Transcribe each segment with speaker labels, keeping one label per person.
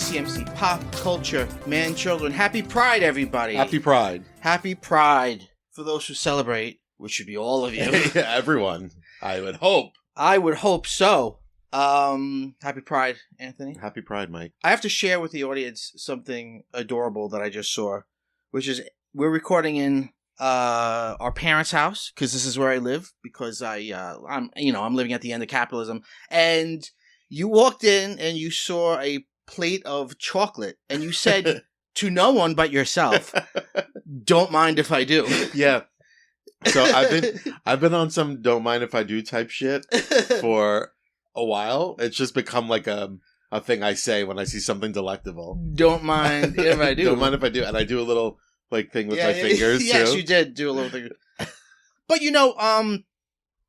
Speaker 1: PCMC, Pop Culture, Man, Children. Happy Pride, everybody.
Speaker 2: Happy Pride.
Speaker 1: Happy Pride. For those who celebrate, which should be all of you.
Speaker 2: Yeah, everyone. I would hope.
Speaker 1: I would hope so. Happy Pride, Anthony.
Speaker 2: Happy Pride, Mike.
Speaker 1: I have to share with the audience something adorable that I just saw, which is we're recording in our parents' house because this is where I live because I'm living at the end of capitalism. And you walked in and you saw a plate of chocolate and you said to no one but yourself, "Don't mind if I do."
Speaker 2: Yeah. So I've been on some "don't mind if I do" type shit for a while. It's just become like a thing I say when I see something delectable.
Speaker 1: Don't mind if I do.
Speaker 2: Don't mind if I do. And I do a little thing with my fingers
Speaker 1: Yes,
Speaker 2: too.
Speaker 1: you did do a little thing. But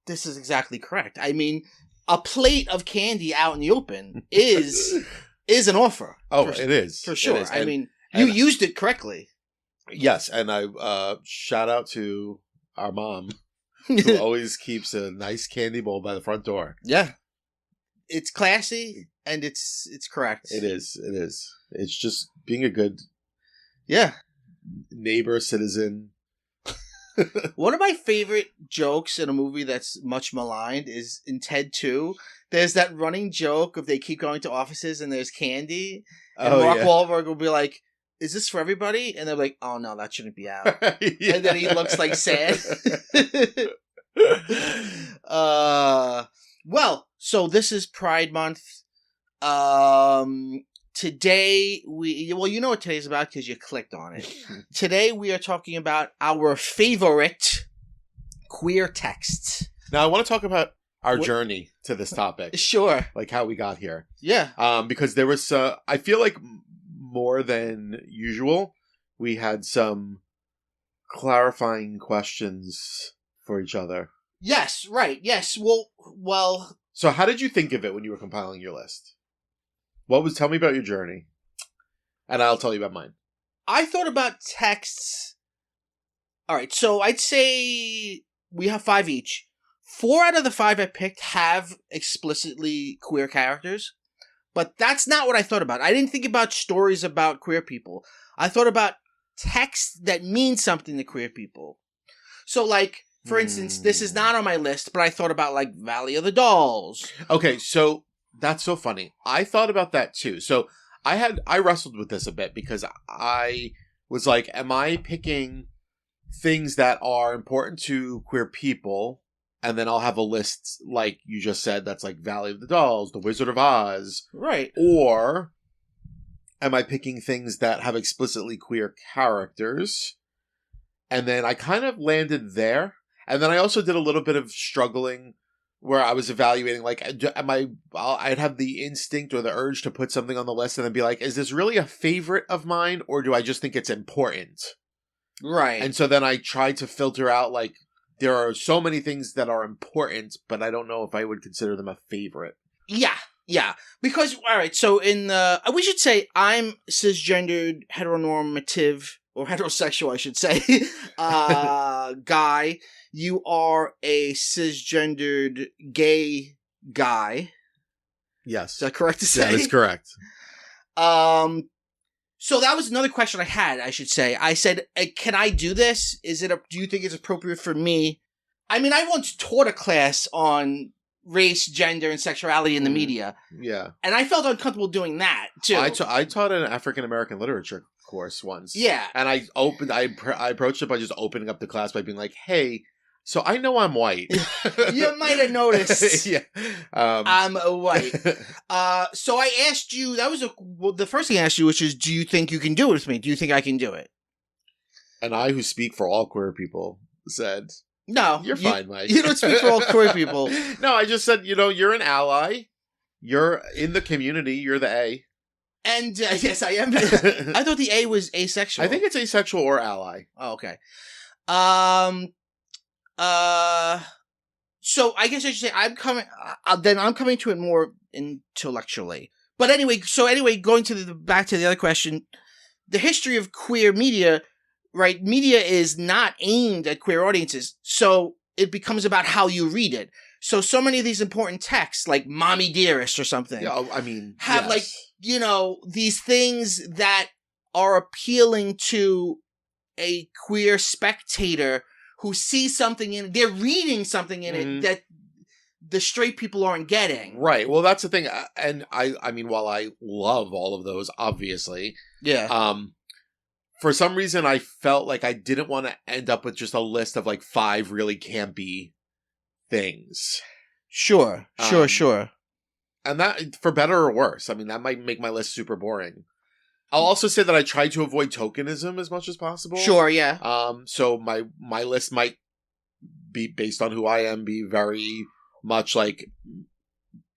Speaker 1: this is exactly correct. I mean, a plate of candy out in the open is an offer.
Speaker 2: Oh, it is.
Speaker 1: For sure.
Speaker 2: It is.
Speaker 1: I mean, you used it correctly.
Speaker 2: Yes, and I shout out to our mom who always keeps a nice candy bowl by the front door.
Speaker 1: Yeah. It's classy and it's correct.
Speaker 2: It is. It is. It's just being a good neighbor, citizen.
Speaker 1: One of my favorite jokes in a movie that's much maligned is in Ted 2. There's that running joke of they keep going to offices and there's candy. And Mark Wahlberg will be like, "Is this for everybody?" And they're like, "Oh no, that shouldn't be out." Yeah. And then he looks like sad. Well, so this is Pride Month. Today you know what today's about because you clicked on it. Today we are talking about our favorite queer texts.
Speaker 2: Now I want to talk about our journey to this topic.
Speaker 1: Sure.
Speaker 2: Like how we got here.
Speaker 1: Yeah.
Speaker 2: Because there was, I feel like more than usual, we had some clarifying questions for each other.
Speaker 1: Yes, right. Yes. Well.
Speaker 2: So how did you think of it when you were compiling your list? Tell me about your journey. And I'll tell you about mine.
Speaker 1: I thought about texts. All right. So I'd say we have 5 each. 4 out of the 5 I picked have explicitly queer characters. But that's not what I thought about. I didn't think about stories about queer people. I thought about texts that mean something to queer people. So, like, for instance, this is not on my list, but I thought about, like, Valley of the Dolls.
Speaker 2: Okay, so that's so funny. I thought about that, too. So I wrestled with this a bit because I was like, am I picking things that are important to queer people? And then I'll have a list, like you just said, that's like Valley of the Dolls, The Wizard of Oz.
Speaker 1: Right.
Speaker 2: Or am I picking things that have explicitly queer characters? And then I kind of landed there. And then I also did a little bit of struggling where I was evaluating, like, I'd have the instinct or the urge to put something on the list and then be like, is this really a favorite of mine? Or do I just think it's important?
Speaker 1: Right.
Speaker 2: And so then I tried to filter out, like, there are so many things that are important, but I don't know if I would consider them a favorite.
Speaker 1: Yeah. Because, all right, so we should say I'm cisgendered, heteronormative, or heterosexual, I should say, guy. You are a cisgendered gay guy.
Speaker 2: Yes.
Speaker 1: Is that correct to say?
Speaker 2: That is correct.
Speaker 1: So that was another question I had, I should say. I said, can I do this? Do you think it's appropriate for me? I mean, I once taught a class on race, gender, and sexuality in the media.
Speaker 2: Yeah.
Speaker 1: And I felt uncomfortable doing that, too.
Speaker 2: I taught an African-American literature course once.
Speaker 1: Yeah.
Speaker 2: And I approached it by just opening up the class by being like, hey, so I know I'm white.
Speaker 1: You might have noticed.
Speaker 2: Yeah.
Speaker 1: I'm white. So I asked you, the first thing I asked you, which is, do you think you can do it with me? Do you think I can do it?
Speaker 2: And I, who speak for all queer people, said,
Speaker 1: no.
Speaker 2: You're fine, Mike.
Speaker 1: You don't speak for all queer people.
Speaker 2: No, I just said, you're an ally. You're in the community. You're the A.
Speaker 1: And yes, I am. I thought the A was asexual.
Speaker 2: I think it's asexual or ally.
Speaker 1: Oh, okay. So I guess I should say I'm coming to it more intellectually. But anyway, going to back to the other question, the history of queer media, right? Media is not aimed at queer audiences, so it becomes about how you read it. So many of these important texts, like "Mommy Dearest" or something,
Speaker 2: Yeah, I mean,
Speaker 1: have
Speaker 2: yes.
Speaker 1: like, these things that are appealing to a queer spectator who sees something in it. They're reading something in
Speaker 2: Mhm.
Speaker 1: it that the straight people aren't getting.
Speaker 2: Right. Well, that's the thing, and I mean, while I love all of those, obviously,
Speaker 1: Yeah.
Speaker 2: for some reason, I felt like I didn't want to end up with just a list of like 5 really campy things.
Speaker 1: Sure. Sure.
Speaker 2: And that, for better or worse, I mean, that might make my list super boring. I'll also say that I try to avoid tokenism as much as possible.
Speaker 1: Sure, yeah.
Speaker 2: So my list might be based on who I am, be very much like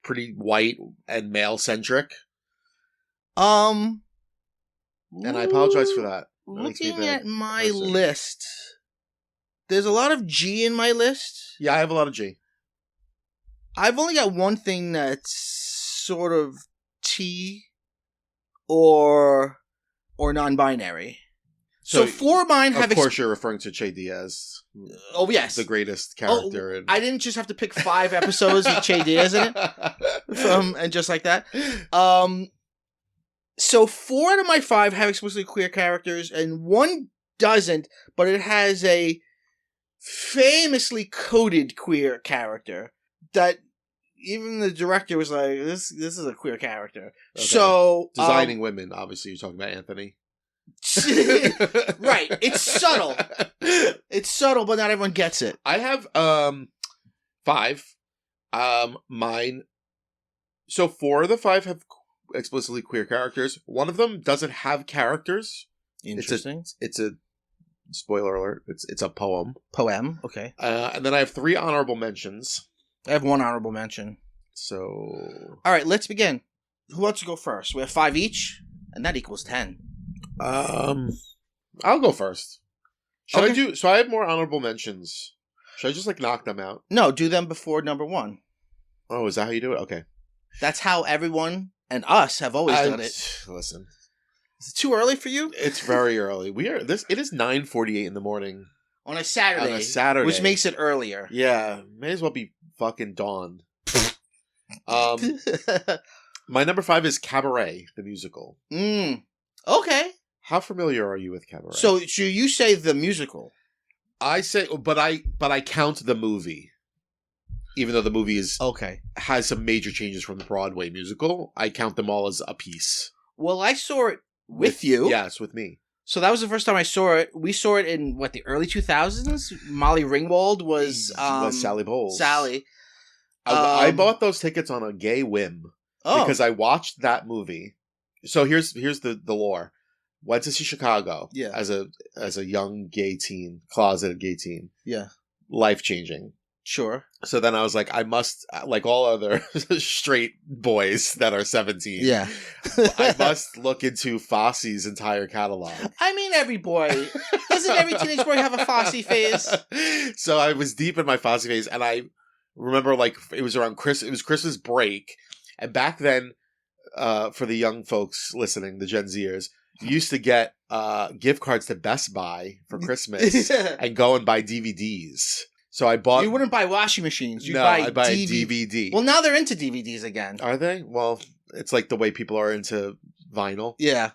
Speaker 2: pretty white and male centric. And I apologize for that. That makes me a
Speaker 1: Looking
Speaker 2: bad
Speaker 1: at my
Speaker 2: person.
Speaker 1: list, there's a lot of G in my list.
Speaker 2: Yeah, I have a lot of G.
Speaker 1: I've only got one thing that's sort of T or non-binary. So 4 of mine have...
Speaker 2: Of course, you're referring to Che Diaz.
Speaker 1: Oh, yes.
Speaker 2: The greatest character.
Speaker 1: I didn't just have to pick 5 episodes with Che Diaz in it. And just like that. So 4 out of my 5 have explicitly queer characters, and 1 doesn't, but it has a famously coded queer character that even the director was like, this is a queer character.
Speaker 2: Okay.
Speaker 1: So
Speaker 2: Designing women, obviously you're talking about Anthony.
Speaker 1: Right. It's subtle. It's subtle, but not everyone gets it.
Speaker 2: I have 5. Mine. So 4 of the 5 have explicitly queer characters. 1 of them doesn't have characters.
Speaker 1: Interesting.
Speaker 2: It's a spoiler alert. It's a poem.
Speaker 1: Poem. Okay.
Speaker 2: And then I have 3 honorable mentions.
Speaker 1: I have 1 honorable mention.
Speaker 2: So,
Speaker 1: all right, let's begin. Who wants to go first? We have 5 each, and that equals 10.
Speaker 2: I'll go first. Should I do? So I have more honorable mentions. Should I just like knock them out?
Speaker 1: No, do them before number 1.
Speaker 2: Oh, is that how you do it? Okay.
Speaker 1: That's how everyone and us have always done it.
Speaker 2: Listen,
Speaker 1: is it too early for you?
Speaker 2: It's very early. It is 9:48 in the morning
Speaker 1: on a Saturday.
Speaker 2: On a Saturday,
Speaker 1: which makes it earlier.
Speaker 2: Yeah, may as well be fucking dawn. My number 5 is Cabaret, the musical.
Speaker 1: Okay.
Speaker 2: How familiar are you with Cabaret?
Speaker 1: So you say the musical?
Speaker 2: I say, but I count the movie, even though the movie has some major changes from the Broadway musical. I count them all as a piece.
Speaker 1: Well, I saw it with you.
Speaker 2: Yes, with me.
Speaker 1: So that was the first time I saw it. We saw it in the early 2000s. Molly Ringwald was
Speaker 2: Sally Bowles.
Speaker 1: Sally.
Speaker 2: I bought those tickets on a gay whim because I watched that movie. So here's the lore. Went to see Chicago as a young gay teen, closeted gay teen.
Speaker 1: Yeah.
Speaker 2: Life-changing.
Speaker 1: Sure.
Speaker 2: So then I was like, I must, like all other straight boys that are 17.
Speaker 1: Yeah.
Speaker 2: I must look into Fosse's entire catalog.
Speaker 1: I mean, every boy. Doesn't every teenage boy have a Fosse phase?
Speaker 2: So I was deep in my Fosse phase, and I remember it was around Christmas break. And back then, for the young folks listening, the Gen Zers, you used to get gift cards to Best Buy for Christmas and go and buy DVDs. So I bought...
Speaker 1: You wouldn't buy washing machines.
Speaker 2: I'd buy a DVD.
Speaker 1: Well, now they're into DVDs again.
Speaker 2: Are they? Well, it's like the way people are into vinyl.
Speaker 1: Yeah.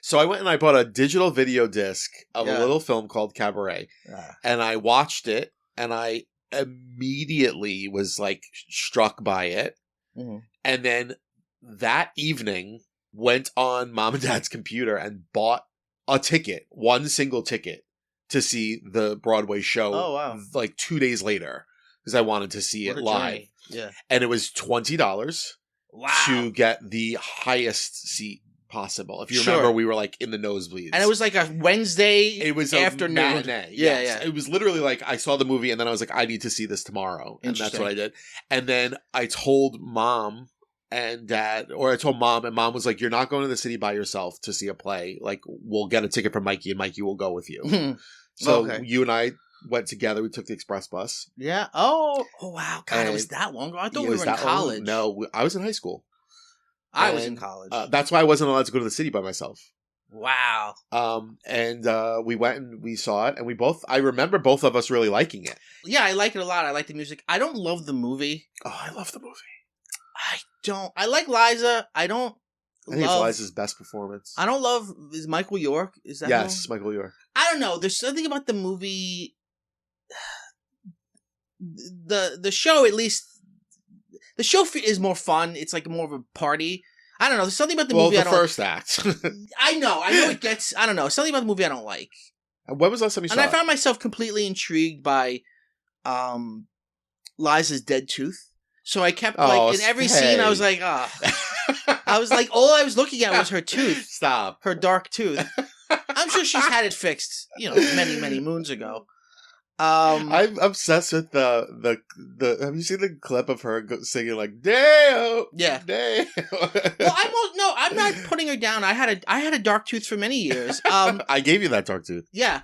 Speaker 2: So I went and I bought a digital video disc of a little film called Cabaret. And I watched it, and I immediately was struck by it.
Speaker 1: Mm-hmm.
Speaker 2: And then that evening went on Mom and Dad's computer and bought a ticket, one single ticket, to see the Broadway show.
Speaker 1: Oh, wow.
Speaker 2: 2 days later, because I wanted to see it live.
Speaker 1: Yeah.
Speaker 2: And it was $20 to get the highest seat possible. If you remember, we were in the nosebleeds.
Speaker 1: And it was a Wednesday
Speaker 2: It was
Speaker 1: afternoon.
Speaker 2: a matinee.
Speaker 1: Yeah,
Speaker 2: yes.
Speaker 1: yeah.
Speaker 2: It was literally I saw the movie and then I was like, I need to see this tomorrow. And that's what I did. And then I told Mom and Dad, or I told Mom, and Mom was like, you're not going to the city by yourself to see a play. We'll get a ticket for Mikey and Mikey will go with you. So you and I went together. We took the express bus.
Speaker 1: Yeah. Oh wow. God, it was that long ago. I thought we were in college.
Speaker 2: No, I was in high school.
Speaker 1: I was in college.
Speaker 2: That's why I wasn't allowed to go to the city by myself.
Speaker 1: Wow.
Speaker 2: And we went and we saw it, and I remember both of us really liking it.
Speaker 1: Yeah, I like it a lot. I like the music. I don't love the movie.
Speaker 2: Oh, I love the movie.
Speaker 1: I don't. I like Liza. I don't.
Speaker 2: I think it's Liza's best performance.
Speaker 1: I don't love. Is Michael York? Is that?
Speaker 2: Yes, Michael York.
Speaker 1: I don't know. There's something about the movie. The show, at least, the show is more fun. It's like more of a party. I don't know. There's something about the movie.
Speaker 2: Well, the first act.
Speaker 1: I know it gets. I don't know. Something about the movie I don't like.
Speaker 2: When was the last time you saw it?
Speaker 1: And I found myself completely intrigued by, Liza's dead tooth. So I kept in every scene I was like, I was like, all I was looking at was her tooth.
Speaker 2: Stop.
Speaker 1: Her dark tooth. I'm sure she's had it fixed, many, many moons ago.
Speaker 2: I'm obsessed with the. Have you seen the clip of her singing like "Damn"?
Speaker 1: Yeah.
Speaker 2: Damn.
Speaker 1: Well, I'm not putting her down. I had a dark tooth for many years.
Speaker 2: I gave you that dark tooth.
Speaker 1: Yeah.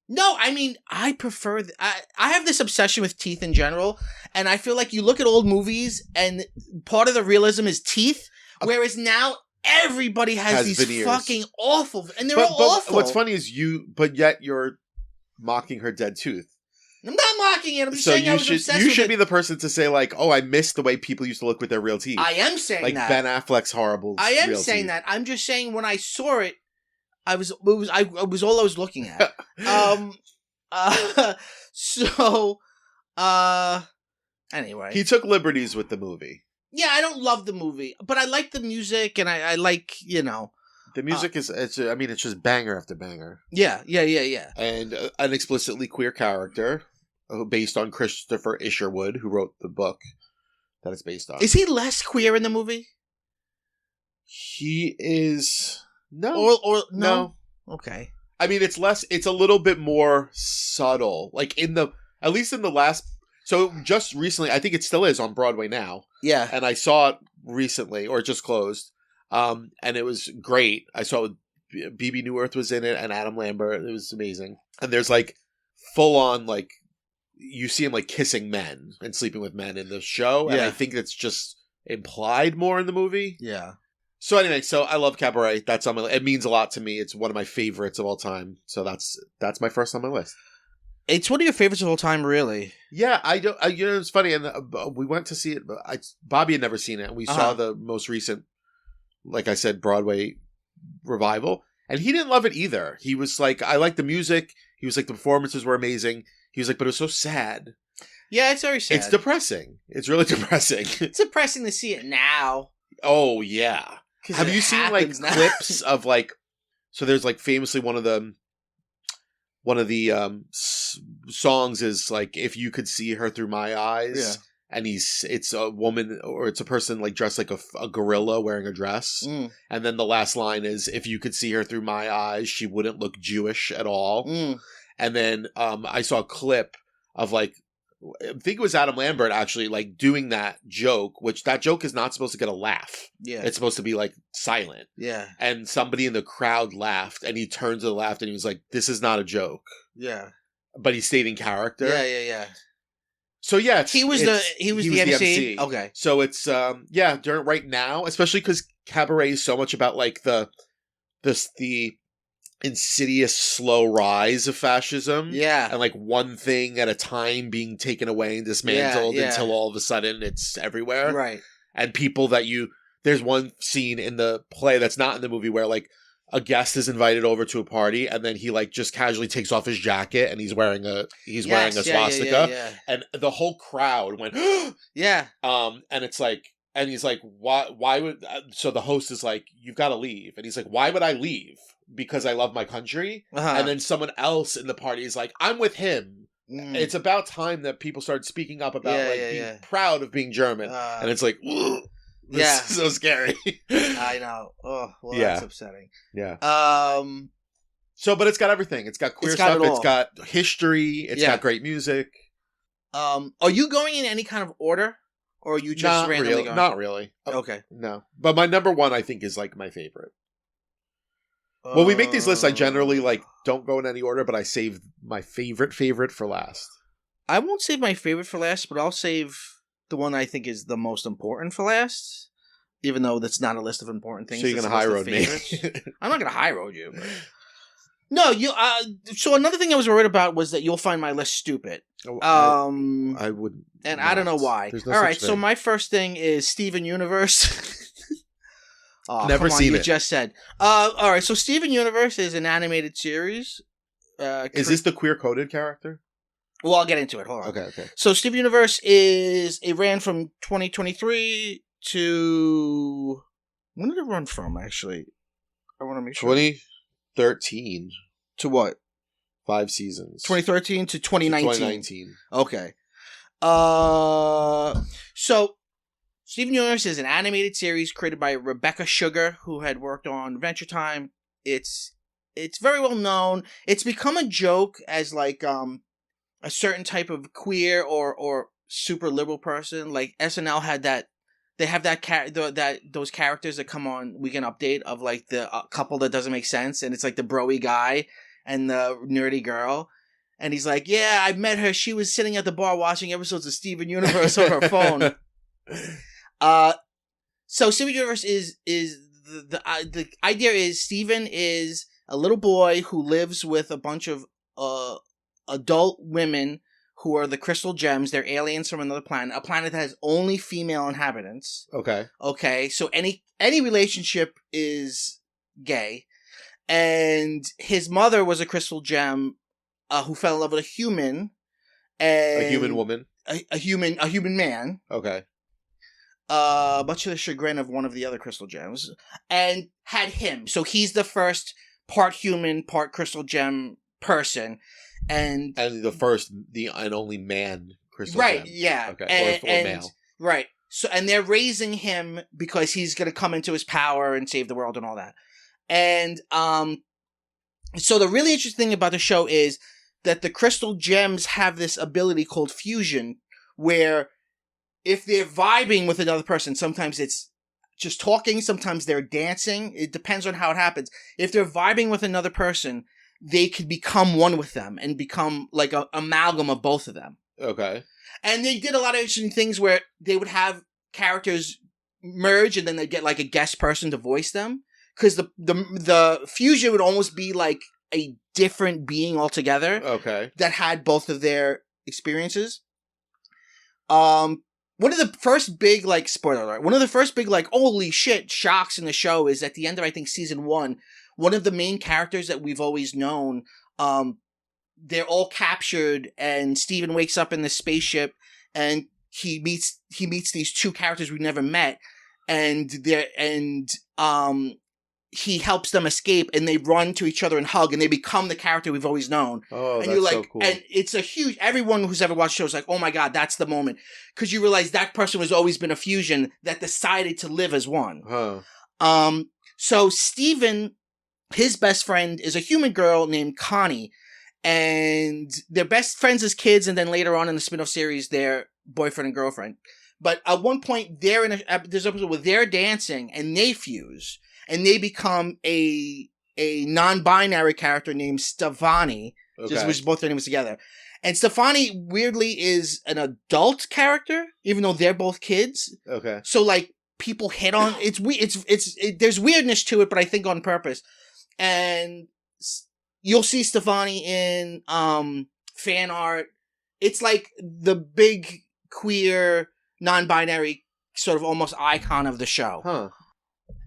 Speaker 1: No, I mean, I prefer. I have this obsession with teeth in general, and I feel like you look at old movies, and part of the realism is teeth, whereas now everybody has these
Speaker 2: veneers.
Speaker 1: Fucking awful, and they're all awful.
Speaker 2: What's funny is but yet you're mocking her dead tooth.
Speaker 1: I'm not mocking it. I'm just saying I was obsessed with it.
Speaker 2: You should be the person to say like, "Oh, I miss the way people used to look with their real teeth."
Speaker 1: I am saying
Speaker 2: like
Speaker 1: that.
Speaker 2: Ben Affleck's horrible.
Speaker 1: I am
Speaker 2: real
Speaker 1: saying
Speaker 2: teeth.
Speaker 1: that. I'm just saying when I saw it, I was all I was looking at. Anyway.
Speaker 2: He took liberties with the movie.
Speaker 1: Yeah, I don't love the movie, but I like the music, and I like,
Speaker 2: The music it's just banger after banger.
Speaker 1: Yeah.
Speaker 2: And an explicitly queer character based on Christopher Isherwood, who wrote the book that it's based on.
Speaker 1: Is he less queer in the movie?
Speaker 2: He is... No.
Speaker 1: Or no? Okay.
Speaker 2: I mean, it's a little bit more subtle. Like at least in the last, so just recently, I think it still is on Broadway now.
Speaker 1: Yeah.
Speaker 2: And I saw it recently, or it just closed. And it was great. I saw BB New Earth was in it and Adam Lambert. It was amazing. And there's like full on, like, you see him like kissing men and sleeping with men in the show. And I think that's just implied more in the movie.
Speaker 1: Yeah.
Speaker 2: So anyway, I love Cabaret. That's on my list. It means a lot to me. It's one of my favorites of all time. So that's my first on my list.
Speaker 1: It's one of your favorites of all time, really.
Speaker 2: Yeah, it's funny, and we went to see it. Bobby had never seen it, and we saw the most recent, like I said, Broadway revival, and he didn't love it either. He was like, I like the music. He was like, the performances were amazing. He was like, but it was so sad.
Speaker 1: Yeah, it's very sad.
Speaker 2: It's depressing. It's really depressing.
Speaker 1: It's depressing to see it now.
Speaker 2: Oh, yeah. Have you seen like clips of like, so there's like famously one of the songs is like, if you could see her through my eyes, and it's a woman or it's a person like dressed like a gorilla wearing a dress, and then the last line is, if you could see her through my eyes, she wouldn't look Jewish at all. And then I saw a clip of like, I think it was Adam Lambert actually like doing that joke, which that joke is not supposed to get a laugh.
Speaker 1: Yeah.
Speaker 2: It's supposed to be like silent.
Speaker 1: Yeah.
Speaker 2: And somebody in the crowd laughed, and he turned to the left and he was like, this is not a joke.
Speaker 1: Yeah.
Speaker 2: But he stayed in character.
Speaker 1: Yeah.
Speaker 2: So yeah,
Speaker 1: he was the MC. Okay.
Speaker 2: So it's during right now, especially because Cabaret is so much about like the insidious slow rise of fascism.
Speaker 1: Yeah.
Speaker 2: And like one thing at a time being taken away and dismantled until all of a sudden it's everywhere.
Speaker 1: Right.
Speaker 2: And people that there's one scene in the play that's not in the movie where like a guest is invited over to a party and then he like just casually takes off his jacket and he's wearing a swastika.
Speaker 1: Yeah.
Speaker 2: And the whole crowd went,
Speaker 1: yeah.
Speaker 2: And it's like, and he's like, why would, so the host is like, you've got to leave. And he's like, why would I leave? Because I love my country. And then someone else in the party is like, I'm with him. It's about time that people started speaking up about being proud of being German. And it's like, this is so scary.
Speaker 1: I know. Oh, well, that's upsetting.
Speaker 2: Yeah. So, but it's got everything. It's got queer stuff. It's got history. It's got great music.
Speaker 1: Are you going in any kind of order? Or are you just randomly going?
Speaker 2: Not really.
Speaker 1: Okay.
Speaker 2: No. But my number one, I think, is like my favorite. When we make these lists, I generally like don't go in any order, but I save my favorite for last.
Speaker 1: I won't save my favorite for last, but I'll save the one I think is the most important for last. even though that's not a list of important things.
Speaker 2: So you're
Speaker 1: it's
Speaker 2: gonna
Speaker 1: a
Speaker 2: high
Speaker 1: list of
Speaker 2: road me.
Speaker 1: favorites. I'm not gonna high road you. But... No, you. So another thing I was worried about was that you'll find my list stupid.
Speaker 2: I wouldn't.
Speaker 1: And I don't know why.
Speaker 2: There's no
Speaker 1: all
Speaker 2: such
Speaker 1: right, so
Speaker 2: thing.
Speaker 1: my first thing is Steven Universe. Oh,
Speaker 2: Never
Speaker 1: come on,
Speaker 2: seen
Speaker 1: you
Speaker 2: it.
Speaker 1: just said. All right, so Steven Universe is an animated series.
Speaker 2: Is this the queer coded character?
Speaker 1: Well, I'll get into it. Hold on.
Speaker 2: Okay.
Speaker 1: So Steven Universe it ran from 2023 to... When did it run from, actually? I want to make sure.
Speaker 2: 2013.
Speaker 1: To what?
Speaker 2: 5 seasons.
Speaker 1: 2013 to 2019.
Speaker 2: 2019.
Speaker 1: Okay. So Steven Universe is an animated series created by Rebecca Sugar, who had worked on Adventure Time. It's very well known. It's become a joke as like a certain type of queer or super liberal person. Like SNL had that. They have those characters that come on Weekend Update of like the couple that doesn't make sense, and it's like the broy guy and the nerdy girl. And he's like, yeah, I met her. She was sitting at the bar watching episodes of Steven Universe on her phone. So Steven Universe is the idea is Steven is a little boy who lives with a bunch of adult women who are the Crystal Gems. They're aliens from another planet, a planet that has only female inhabitants.
Speaker 2: Okay.
Speaker 1: Okay, so any relationship is gay. And his mother was a Crystal Gem who fell in love with a human. And
Speaker 2: a human woman?
Speaker 1: A human man.
Speaker 2: Okay.
Speaker 1: Much to the chagrin of one of the other Crystal Gems. And had him. So he's the first part human, part Crystal Gem person. And
Speaker 2: the only man Crystal
Speaker 1: right,
Speaker 2: Gem.
Speaker 1: yeah.
Speaker 2: Okay. Or male.
Speaker 1: Right. So, and they're raising him because he's going to come into his power and save the world and all that. And so the really interesting thing about the show is that the Crystal Gems have this ability called fusion, where if they're vibing with another person, sometimes it's just talking, sometimes they're dancing. It depends on how it happens. If they're vibing with another person, they could become one with them and become like an amalgam of both of them.
Speaker 2: Okay.
Speaker 1: And they did a lot of interesting things where they would have characters merge and then they'd get like a guest person to voice them. Because the fusion would almost be like a different being altogether.
Speaker 2: Okay.
Speaker 1: That had both of their experiences. One of the first big, like, spoiler alert, one of the first big, like, holy shit shocks in the show is at the end of, I think, season 1, one of the main characters that we've always known, they're all captured, and Steven wakes up in this spaceship, and he meets these two characters we never met, and he helps them escape, and they run to each other and hug, and they become the character we've always known.
Speaker 2: Oh,
Speaker 1: and
Speaker 2: that's
Speaker 1: you're like,
Speaker 2: so cool.
Speaker 1: And it's a huge, everyone who's ever watched shows like, oh my god, that's the moment. Because you realize that person has always been a fusion that decided to live as one.
Speaker 2: Huh.
Speaker 1: So Steven, his best friend is a human girl named Connie, and they're best friends as kids, and then later on in the spin-off series, they're boyfriend and girlfriend. But at one point, there's an episode where they're dancing, and they fuse. And they become a non-binary character named Stefani,
Speaker 2: Okay.
Speaker 1: which both their names together. And Stefani, weirdly, is an adult character, even though they're both kids.
Speaker 2: Okay.
Speaker 1: So, like, people hit on... There's weirdness to it, but I think on purpose. And you'll see Stefani in fan art. It's like the big queer, non-binary sort of almost icon of the show.
Speaker 2: Huh.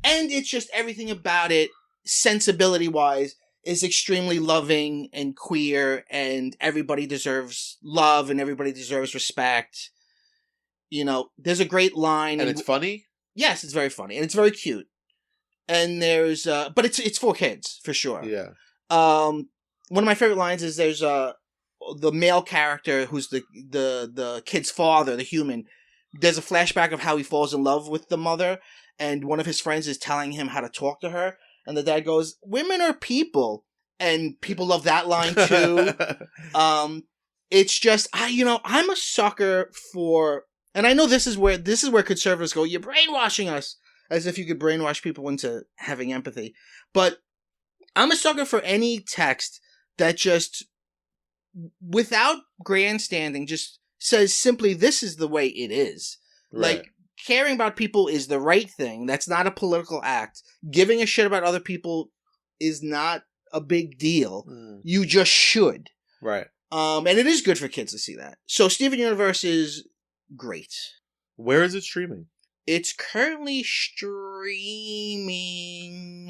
Speaker 1: And it's just everything about it, sensibility-wise, is extremely loving and queer, and everybody deserves love, and everybody deserves respect. You know, there's a great line.
Speaker 2: And it's funny?
Speaker 1: Yes, it's very funny, and it's very cute. And there's, but it's for kids, for sure.
Speaker 2: Yeah.
Speaker 1: One of my favorite lines is there's, the male character who's the kid's father, the human. There's a flashback of how he falls in love with the mother, and one of his friends is telling him how to talk to her, and the dad goes, "Women are people," and people love that line too. It's just I'm a sucker for, and I know this is where conservatives go, "You're brainwashing us," as if you could brainwash people into having empathy. But I'm a sucker for any text that just, without grandstanding, just says simply, "This is the way it is."
Speaker 2: Right.
Speaker 1: Like, caring about people is the right thing. That's not a political act. Giving a shit about other people is not a big deal. You just should.
Speaker 2: Right.
Speaker 1: And it is good for kids to see that. So Steven Universe is great.
Speaker 2: Where is it streaming?
Speaker 1: It's currently streaming.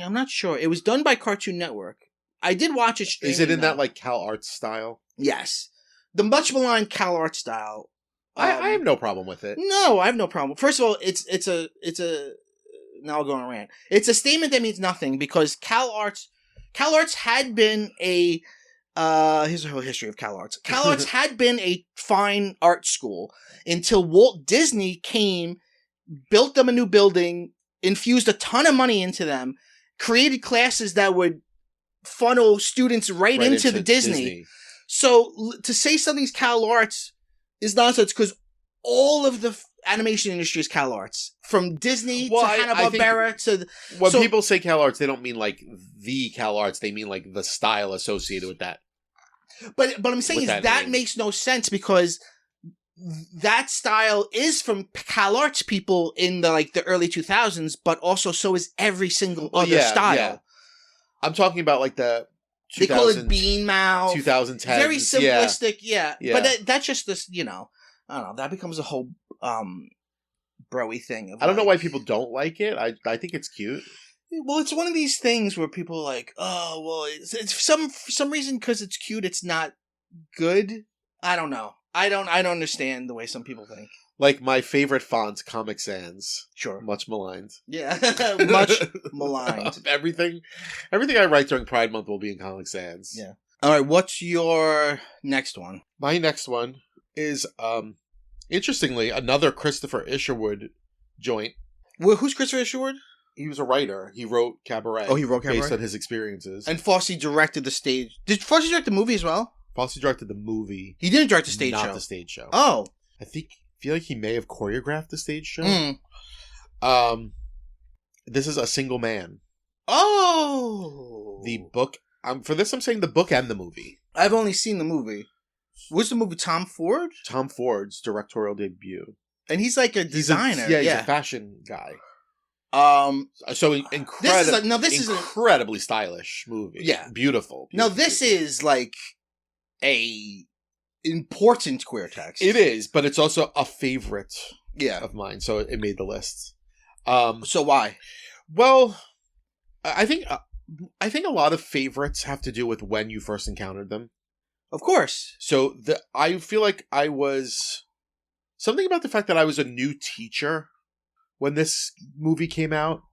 Speaker 1: I'm not sure. It was done by Cartoon Network. I did watch it streaming.
Speaker 2: Is it in that like Cal Arts style?
Speaker 1: Yes. The much maligned Cal Art style.
Speaker 2: I have no problem with it.
Speaker 1: No, I have no problem. First of all, it's a now I'll go on a rant. It's a statement that means nothing because Cal Arts had been a here's the whole history of Cal Arts. Cal Arts had been a fine art school until Walt Disney came, built them a new building, infused a ton of money into them, created classes that would funnel students right into the Disney. So to say something's Cal Arts is nonsense because all of the animation industry is Cal Arts. From Disney to Hanna-Barbera to...
Speaker 2: When people say Cal Arts, they don't mean like the Cal Arts. They mean like the style associated with that.
Speaker 1: But I'm saying that makes no sense because that style is from Cal Arts people in the early 2000s, but also so is every single other style. Yeah.
Speaker 2: I'm talking about like the...
Speaker 1: They call it Bean Mouth.
Speaker 2: 2010s.
Speaker 1: Very simplistic, yeah. But that's just this, I don't know. That becomes a whole bro-y thing.
Speaker 2: I don't know why people don't like it. I think it's cute.
Speaker 1: Well, it's one of these things where people are like, oh, well, it's for some reason because it's cute, it's not good. I don't know. I don't understand the way some people think.
Speaker 2: Like my favorite font, Comic Sans.
Speaker 1: Sure.
Speaker 2: Much maligned.
Speaker 1: Yeah. Much maligned.
Speaker 2: Everything I write during Pride Month will be in Comic Sans.
Speaker 1: Yeah. All right. What's your next one?
Speaker 2: My next one is, interestingly, another Christopher Isherwood joint.
Speaker 1: Well, who's Christopher Isherwood?
Speaker 2: He was a writer. He wrote Cabaret.
Speaker 1: Oh, he wrote Cabaret?
Speaker 2: Based on his experiences.
Speaker 1: And Fosse directed the stage. Did Fosse direct the movie as well?
Speaker 2: Fosse directed the movie.
Speaker 1: He didn't direct the stage show.
Speaker 2: Not the stage show.
Speaker 1: Oh.
Speaker 2: I feel like he may have choreographed the stage show. This is A Single Man.
Speaker 1: Oh.
Speaker 2: The book. For this, I'm saying the book and the movie.
Speaker 1: I've only seen the movie. What's the movie? Tom Ford?
Speaker 2: Tom Ford's directorial debut.
Speaker 1: And he's like a designer.
Speaker 2: He's a fashion guy. So incredibly stylish movie.
Speaker 1: Yeah.
Speaker 2: Beautiful.
Speaker 1: Now this is like a important queer text.
Speaker 2: It is, but it's also a favorite
Speaker 1: of
Speaker 2: mine, so it made the list.
Speaker 1: So why?
Speaker 2: Well, I think a lot of favorites have to do with when you first encountered them.
Speaker 1: Of course.
Speaker 2: So I feel like I was something about the fact that I was a new teacher when this movie came out.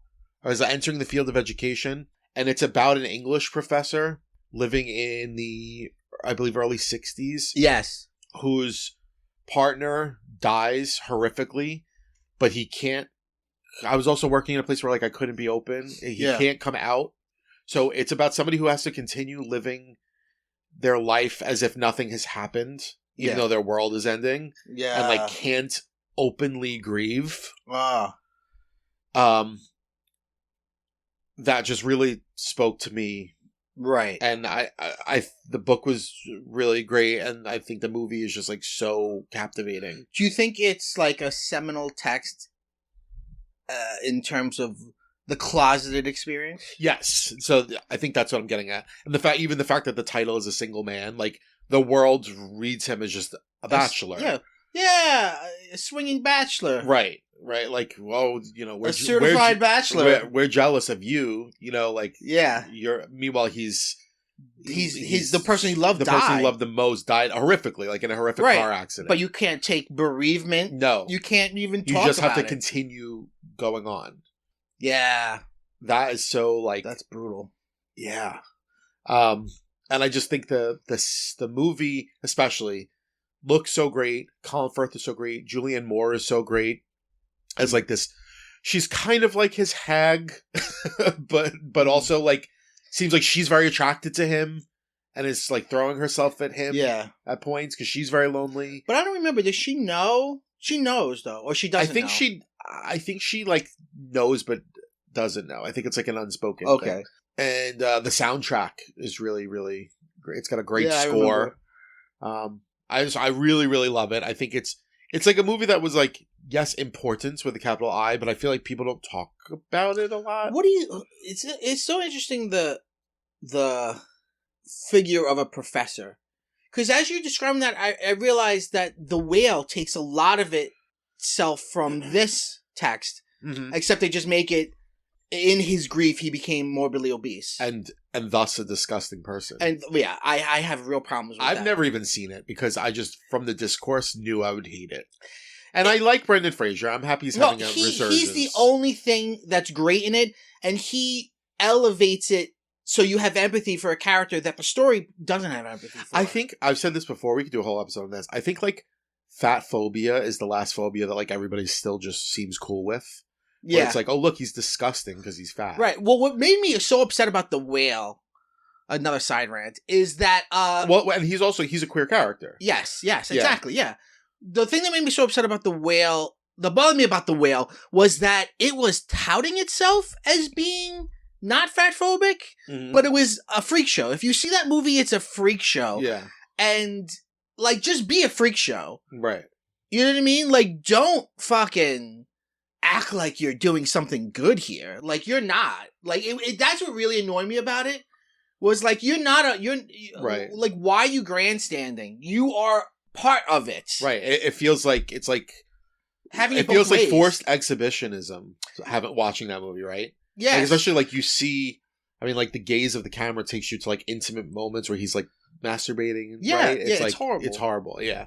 Speaker 2: I was entering the field of education, and it's about an English professor living in the, I believe, early 60s.
Speaker 1: Yes.
Speaker 2: Whose partner dies horrifically, but he can't. I was also working in a place where I couldn't be open. He can't come out. So it's about somebody who has to continue living their life as if nothing has happened, even though their world is ending.
Speaker 1: Yeah.
Speaker 2: And can't openly grieve.
Speaker 1: Wow.
Speaker 2: That just really spoke to me.
Speaker 1: Right.
Speaker 2: And I the book was really great, and I think the movie is just so captivating.
Speaker 1: Do you think it's a seminal text in terms of the closeted experience?
Speaker 2: Yes. So I think that's what I'm getting at. And the fact that the title is A Single Man, the world reads him as just a bachelor.
Speaker 1: Yeah, a swinging bachelor.
Speaker 2: Right. Whoa, we're
Speaker 1: a certified bachelor.
Speaker 2: We're jealous of you,
Speaker 1: yeah.
Speaker 2: Meanwhile, he's
Speaker 1: the person he loved.
Speaker 2: The person he loved the most died horrifically, in a horrific car accident.
Speaker 1: But you can't take bereavement.
Speaker 2: No,
Speaker 1: you can't even talk about it.
Speaker 2: You just have to continue going on.
Speaker 1: Yeah,
Speaker 2: that is so
Speaker 1: that's brutal.
Speaker 2: Yeah, and I just think the movie especially looks so great. Colin Firth is so great. Julianne Moore is so great. As this, she's kind of like his hag, but also seems like she's very attracted to him and is throwing herself at him. At points because she's very lonely.
Speaker 1: But I don't remember. Does she know? She knows though, or she doesn't.
Speaker 2: I think she knows but doesn't know. I think it's an unspoken thing. And the soundtrack is really, really great. It's got a great score. I really, really love it. I think it's a movie that was yes, importance with a capital I, but I feel like people don't talk about it a lot.
Speaker 1: What do you? It's so interesting the figure of a professor, because as you're describing that, I realized that the whale takes a lot of itself from this text,
Speaker 2: Mm-hmm.
Speaker 1: except they just make it in his grief he became morbidly obese,
Speaker 2: And thus a disgusting person.
Speaker 1: and yeah, I have real problems with that.
Speaker 2: I've never even seen it because I just, from the discourse, knew I would hate it. And I like Brendan Fraser. I'm happy he's having a resurgence.
Speaker 1: He's the only thing that's great in it, and he elevates it so you have empathy for a character that the story doesn't have empathy for.
Speaker 2: I think, I've said this before, we could do a whole episode on this. I think, like, fat phobia is the last phobia that, like, everybody still just seems cool with. Where
Speaker 1: yeah,
Speaker 2: it's like, oh, look, he's disgusting because he's fat.
Speaker 1: right. Well, what made me so upset about the whale, another side rant, is that
Speaker 2: Well, and he's a queer character.
Speaker 1: yes,
Speaker 2: Yeah.
Speaker 1: exactly, yeah. The thing that made me so upset about the whale, that bothered me about the whale, was that it was touting itself as being not fat phobic,
Speaker 2: Mhm.
Speaker 1: but it was a freak show. If you see that movie, it's a freak show.
Speaker 2: Yeah.
Speaker 1: And, like, just be a freak show.
Speaker 2: Right.
Speaker 1: You know what I mean? Like, don't fucking act like you're doing something good here. Like, you're not. Like, that's what really annoyed me about it. Was, like,
Speaker 2: Right.
Speaker 1: like, why are you grandstanding? You are part of it.
Speaker 2: Right. It feels like, it's like,
Speaker 1: Having
Speaker 2: it
Speaker 1: both
Speaker 2: feels like
Speaker 1: ways.
Speaker 2: forced exhibition-ism, watching that movie, right?
Speaker 1: Yes.
Speaker 2: Like, especially, like, you see, I mean, like, the gaze of the camera takes you to, like, intimate moments where he's, like, masturbating.
Speaker 1: Yeah,
Speaker 2: right?
Speaker 1: yeah,
Speaker 2: like,
Speaker 1: it's horrible.
Speaker 2: It's horrible, yeah.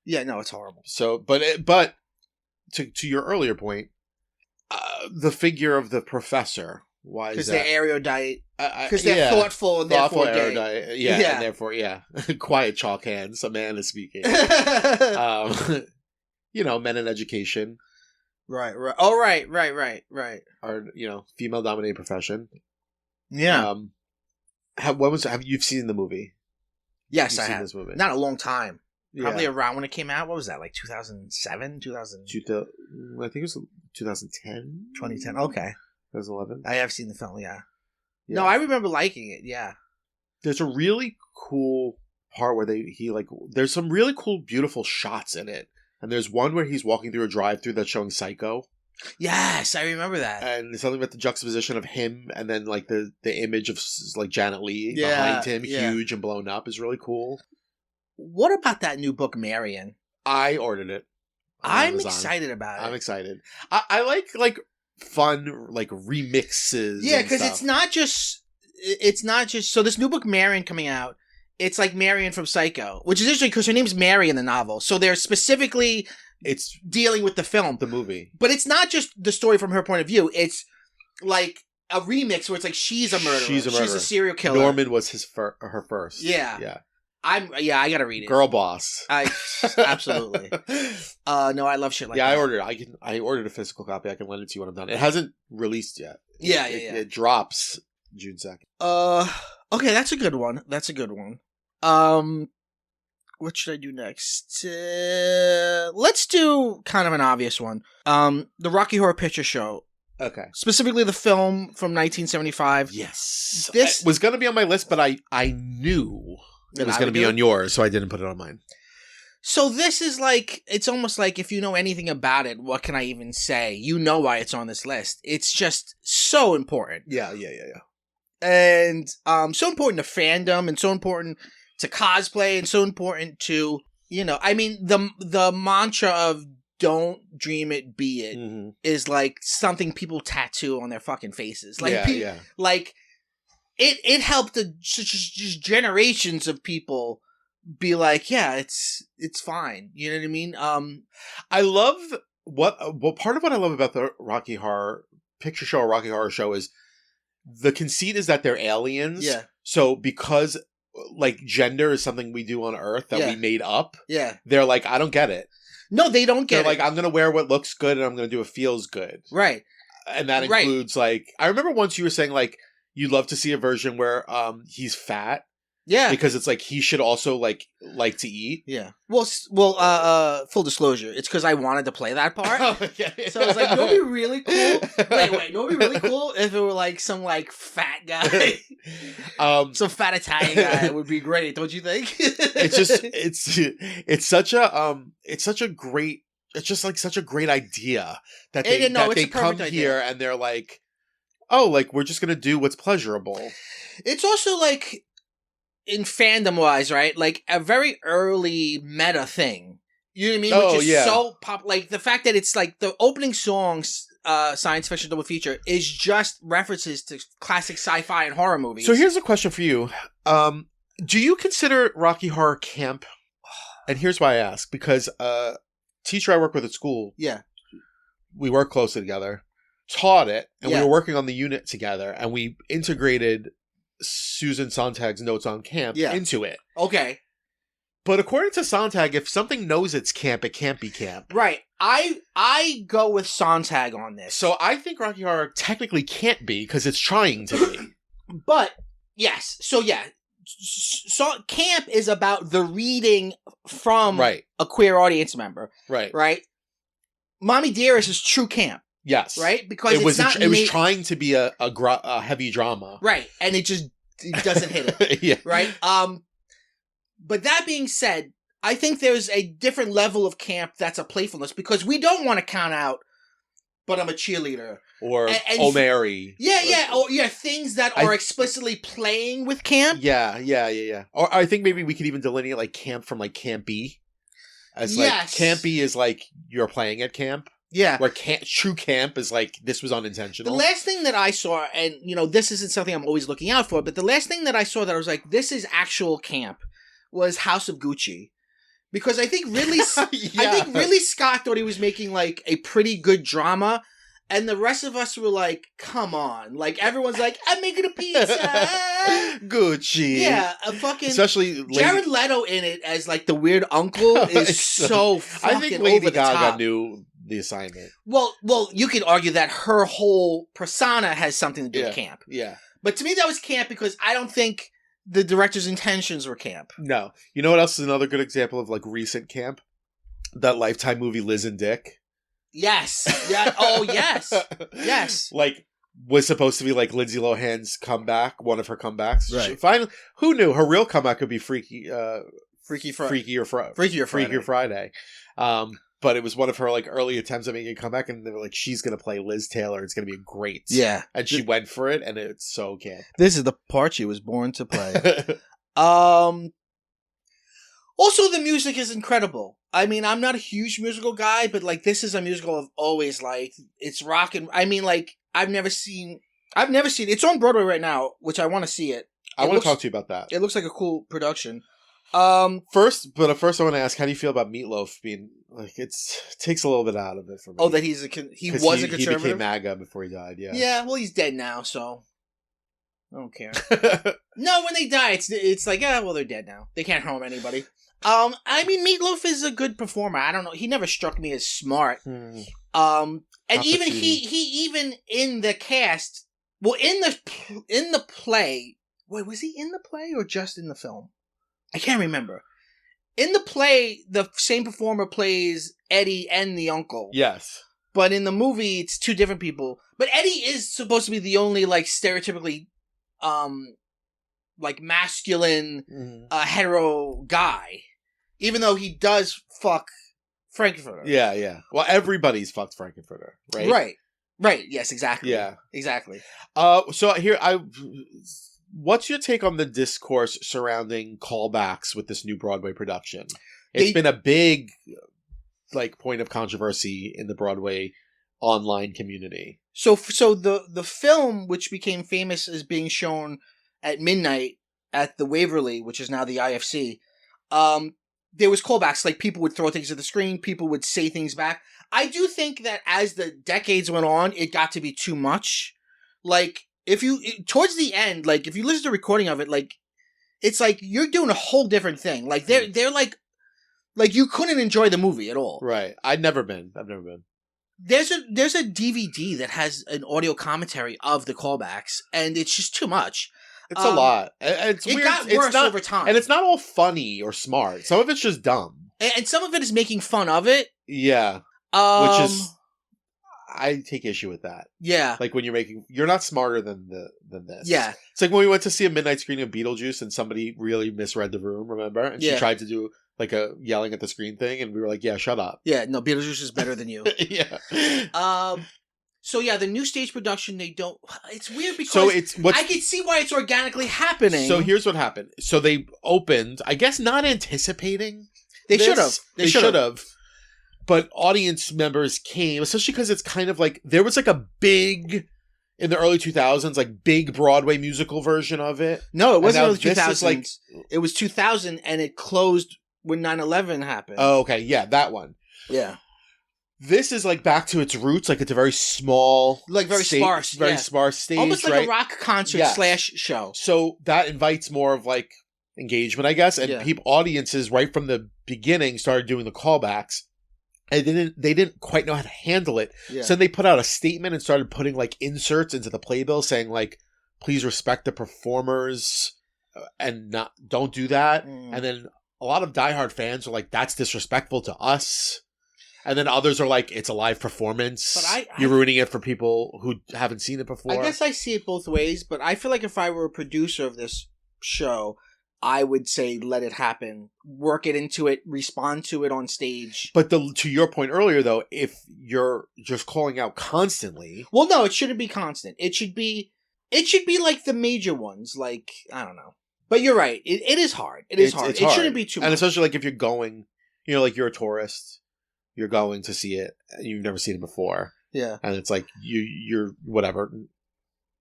Speaker 1: Yeah, no, it's horrible.
Speaker 2: So, but to your earlier point, the figure of the professor, why is
Speaker 1: Because
Speaker 2: that?
Speaker 1: they're erudite. Because
Speaker 2: Yeah.
Speaker 1: they're thoughtful and
Speaker 2: Thoughtful,
Speaker 1: therefore gay.
Speaker 2: erudite, yeah,
Speaker 1: Yeah.
Speaker 2: and therefore, yeah. Quiet chalk hands, a man is speaking. You know, men in education
Speaker 1: right. Oh, right.
Speaker 2: are, you know, female-dominated profession.
Speaker 1: Yeah.
Speaker 2: Have you seen the movie?
Speaker 1: Yes,
Speaker 2: You've
Speaker 1: I
Speaker 2: seen
Speaker 1: have.
Speaker 2: this movie.
Speaker 1: Not a long time. Probably
Speaker 2: Yeah.
Speaker 1: around when it came out. What was that, like 2007? 2000?
Speaker 2: I think it was 2010?
Speaker 1: 2010. Okay.
Speaker 2: 2011?
Speaker 1: I have seen the film, yeah.
Speaker 2: Yeah.
Speaker 1: No, I remember liking it, yeah.
Speaker 2: There's a really cool part where there's some really cool, beautiful shots in it. And there's one where he's walking through a drive-thru that's showing Psycho.
Speaker 1: Yes, I remember that.
Speaker 2: And there's something about the juxtaposition of him and then, like, the image of, like, Janet Leigh
Speaker 1: Yeah,
Speaker 2: behind him,
Speaker 1: yeah.
Speaker 2: huge and blown up, is really cool.
Speaker 1: What about that new book, Marion?
Speaker 2: I ordered it. on
Speaker 1: I'm
Speaker 2: Amazon.
Speaker 1: excited about it.
Speaker 2: I'm excited. I like fun, like, remixes.
Speaker 1: Yeah,
Speaker 2: and
Speaker 1: because
Speaker 2: stuff.
Speaker 1: it's not just so this new book Marion coming out, it's like Marion from Psycho, which is interesting because her name's Mary in the novel, so they're specifically
Speaker 2: It's
Speaker 1: dealing with the film,
Speaker 2: the movie.
Speaker 1: but it's not just the story from her point of view. It's like a remix where it's like she's a murderer,
Speaker 2: She's a murderer.
Speaker 1: she's a serial killer.
Speaker 2: Norman was her first.
Speaker 1: Yeah.
Speaker 2: Yeah.
Speaker 1: I gotta read it.
Speaker 2: Girl boss.
Speaker 1: Absolutely. No, I love shit like
Speaker 2: Yeah,
Speaker 1: that.
Speaker 2: I ordered a physical copy. I can lend it to you when I'm done. It hasn't released yet.
Speaker 1: Yeah.
Speaker 2: It drops June 2nd.
Speaker 1: Okay, that's a good one. What should I do next? Let's do kind of an obvious one. The Rocky Horror Picture Show,
Speaker 2: Okay.
Speaker 1: specifically the film from 1975.
Speaker 2: Yes.
Speaker 1: This-
Speaker 2: It was going to be on my list, but I knew it was
Speaker 1: I
Speaker 2: going to
Speaker 1: would
Speaker 2: be
Speaker 1: do
Speaker 2: on yours, so I didn't put it on mine.
Speaker 1: So this is like, it's almost like if you know anything about it, what can I even say? You know why it's on this list. It's just so important.
Speaker 2: Yeah.
Speaker 1: And so important to fandom and so important to cosplay and so important to, you know, I mean, the mantra of don't dream it, be it
Speaker 2: Mm-hmm.
Speaker 1: is like something people tattoo on their fucking faces. Like,
Speaker 2: Yeah.
Speaker 1: like it helped just generations of people be like, yeah, it's fine. You know what I mean?
Speaker 2: I love part of what I love about the Rocky Horror Picture Show or Rocky Horror Show is the conceit is that they're aliens.
Speaker 1: Yeah.
Speaker 2: So because like gender is something we do on Earth that
Speaker 1: Yeah.
Speaker 2: we made up,
Speaker 1: Yeah.
Speaker 2: they're like, I don't get it.
Speaker 1: No, they don't
Speaker 2: They're
Speaker 1: get
Speaker 2: like,
Speaker 1: it.
Speaker 2: I'm gonna wear what looks good and I'm gonna do what feels good.
Speaker 1: Right.
Speaker 2: And that
Speaker 1: Right.
Speaker 2: includes like I remember once you were saying like you'd love to see a version where he's fat
Speaker 1: Yeah.
Speaker 2: because it's like he should also like to eat.
Speaker 1: Yeah. Well, full disclosure, it's because I wanted to play that part.
Speaker 2: Okay.
Speaker 1: So I was like, no, it'd be really cool. Wait, no, it'd be really cool if it were like some like fat guy, some fat Italian guy would be great, don't you think?
Speaker 2: It's just it's such a great it's just like such a great idea that
Speaker 1: It-
Speaker 2: they
Speaker 1: no,
Speaker 2: that
Speaker 1: it's
Speaker 2: they
Speaker 1: a perfect
Speaker 2: come
Speaker 1: idea.
Speaker 2: here and they're like, oh, like we're just gonna do what's pleasurable.
Speaker 1: It's also like in fandom wise, right? Like a very early meta thing. You know what I mean?
Speaker 2: Oh,
Speaker 1: Which is
Speaker 2: yeah.
Speaker 1: so pop. Like the fact that it's like the opening songs, science fiction double feature, is just references to classic sci-fi and horror movies.
Speaker 2: So here's a question for you: do you consider Rocky Horror camp? And here's why I ask: because teacher I work with at school,
Speaker 1: yeah,
Speaker 2: we work closely together, taught it, and
Speaker 1: Yeah.
Speaker 2: we were working on the unit together, and we integrated Susan Sontag's notes on camp
Speaker 1: Yeah.
Speaker 2: into it.
Speaker 1: okay,
Speaker 2: But according to Sontag, if something knows it's camp, it can't be camp.
Speaker 1: right. I go with Sontag on this.
Speaker 2: So I think Rocky Horror technically can't be because it's trying to be.
Speaker 1: But yes, so yeah, so camp is about the reading from
Speaker 2: Right,
Speaker 1: a queer audience member,
Speaker 2: right.
Speaker 1: right? Mommy Dearest is true camp,
Speaker 2: Yes.
Speaker 1: right? Because
Speaker 2: It was
Speaker 1: it's not
Speaker 2: it was
Speaker 1: made-
Speaker 2: trying to be a heavy drama.
Speaker 1: right, and it doesn't hit it,
Speaker 2: Yeah.
Speaker 1: right? But that being said, I think there's a different level of camp that's a playfulness because we don't want to count out, but I'm a cheerleader.
Speaker 2: Or
Speaker 1: And-
Speaker 2: Oh Mary.
Speaker 1: Yeah, things that are explicitly playing with camp.
Speaker 2: Yeah. Or I think maybe we could even delineate like camp from like campy. As like
Speaker 1: Yes.
Speaker 2: campy is like you're playing at camp.
Speaker 1: Yeah.
Speaker 2: Where true camp is like this was
Speaker 1: The
Speaker 2: unintentional.
Speaker 1: last thing that I saw, and this isn't something I'm always looking out for, but the last thing that I saw that I was like, this is actual camp, was House of Gucci, because I think Ridley Scott thought he was making like a pretty good drama, and the rest of us were like, come on, like everyone's like, I'm making a pizza.
Speaker 2: Gucci.
Speaker 1: Yeah, a fucking
Speaker 2: Especially
Speaker 1: Jared Leto in it as like the weird uncle is so fucking
Speaker 2: I think Lady
Speaker 1: over the
Speaker 2: Gaga
Speaker 1: top.
Speaker 2: knew the assignment.
Speaker 1: Well, you could argue that her whole persona has something to do with camp.
Speaker 2: Yeah.
Speaker 1: But to me, that was camp because I don't think the director's intentions were camp.
Speaker 2: No. You know what else is another good example of like recent camp? That Lifetime movie Liz and Dick.
Speaker 1: Yes. Yeah. Oh, yes. Yes.
Speaker 2: Like was supposed to be like Lindsay Lohan's comeback, one of her comebacks.
Speaker 1: Right.
Speaker 2: She finally, who knew her real comeback could be Freaky
Speaker 1: Freakier
Speaker 2: Friday. But it was one of her like early attempts at making a comeback, and they were like, she's gonna play Liz Taylor. It's gonna be great.
Speaker 1: Yeah.
Speaker 2: And she went for it, and it's so camp.
Speaker 1: This is the part she was born to play. Also, the music is incredible. I mean, I'm not a huge musical guy, but like this is a musical I've always liked. It's rocking. I mean, like I've never seen. It's on Broadway right now, which I want to see it.
Speaker 2: I want to talk to you about that.
Speaker 1: It looks like a cool production.
Speaker 2: First I want to ask, how do you feel about Meatloaf being like it takes a little bit out of it for me?
Speaker 1: Oh, that he was a conservative.
Speaker 2: He became MAGA before he died. Yeah.
Speaker 1: Yeah. Well, he's dead now, so I don't care. No, when they die, it's like, well, they're dead now. They can't harm anybody. I mean, Meatloaf is a good performer. I don't know. He never struck me as smart. And even he even in the cast, well, in the play. Wait, was he in the play or just in the film? I can't remember. In the play, the same performer plays Eddie and the uncle.
Speaker 2: Yes.
Speaker 1: But in the movie, it's two different people. But Eddie is supposed to be the only, like, stereotypically, like, masculine, hetero guy. Even though he does fuck Frankenfurter.
Speaker 2: Yeah. Well, everybody's fucked Frankenfurter, right?
Speaker 1: Right. Yes, exactly.
Speaker 2: Yeah.
Speaker 1: Exactly.
Speaker 2: So here, what's your take on the discourse surrounding callbacks with this new Broadway production? It's been a big, like, point of controversy in the Broadway online community.
Speaker 1: So the film, which became famous as being shown at midnight at the Waverly, which is now the IFC, there was callbacks. Like, people would throw things at the screen, people would say things back. I do think that as the decades went on, it got to be too much. Like, towards the end, like, if you listen to a recording of it, like, it's like you're doing a whole different thing. Like, they're like you couldn't enjoy the movie at all.
Speaker 2: Right. I've never been.
Speaker 1: There's a DVD that has an audio commentary of the callbacks, and it's just too much.
Speaker 2: It's a lot. It's
Speaker 1: it
Speaker 2: weird.
Speaker 1: got
Speaker 2: It's
Speaker 1: worse
Speaker 2: not,
Speaker 1: over time.
Speaker 2: and it's not all funny or smart. Some of it's just dumb.
Speaker 1: And some of it is making fun of it.
Speaker 2: Yeah. Which is, I take issue with that.
Speaker 1: Yeah.
Speaker 2: Like when you're not smarter than this.
Speaker 1: Yeah.
Speaker 2: It's like when we went to see a midnight screening of Beetlejuice and somebody really misread the room, remember? And she tried to do like a yelling at the screen thing, and we were like, yeah, shut up.
Speaker 1: Yeah, no, Beetlejuice is better than you.
Speaker 2: Yeah.
Speaker 1: So yeah, the new stage production, they don't. It's weird because
Speaker 2: So it's
Speaker 1: I can see why it's organically happening.
Speaker 2: So here's what happened. So they opened, I guess, not anticipating.
Speaker 1: They should have.
Speaker 2: They should have. But audience members came, especially because it's kind of like there was like a big in the early 2000s, like big Broadway musical version of it.
Speaker 1: No, it wasn't
Speaker 2: now
Speaker 1: early 2000s.
Speaker 2: like,
Speaker 1: it was 2000, and it closed when 9/11 happened.
Speaker 2: Oh, okay, yeah, that one.
Speaker 1: Yeah.
Speaker 2: This is like back to its roots, like it's a very small,
Speaker 1: like very sparse,
Speaker 2: sparse stage,
Speaker 1: almost like
Speaker 2: right?
Speaker 1: a rock concert / show.
Speaker 2: So that invites more of like engagement, I guess, and audiences right from the beginning started doing the callbacks, and they didn't quite know how to handle it.
Speaker 1: Yeah.
Speaker 2: So they put out a statement and started putting like inserts into the playbill saying like, "Please respect the performers and don't do that." And then a lot of diehard fans are like, "That's disrespectful to us." And then others are like, it's a live performance. But you're ruining it for people who haven't seen it before.
Speaker 1: I guess I see it both ways, but I feel like if I were a producer of this show, I would say let it happen. Work it into it, respond to it on stage.
Speaker 2: But to your point earlier, though, if you're just calling out constantly...
Speaker 1: Well, no, it shouldn't be constant. It should be like the major ones. Like, I don't know. But you're right. It is hard. It's hard. It shouldn't be too much.
Speaker 2: And especially like if you're going, like you're a tourist... You're going to see it. You've never seen it before.
Speaker 1: Yeah.
Speaker 2: And it's like, you're whatever.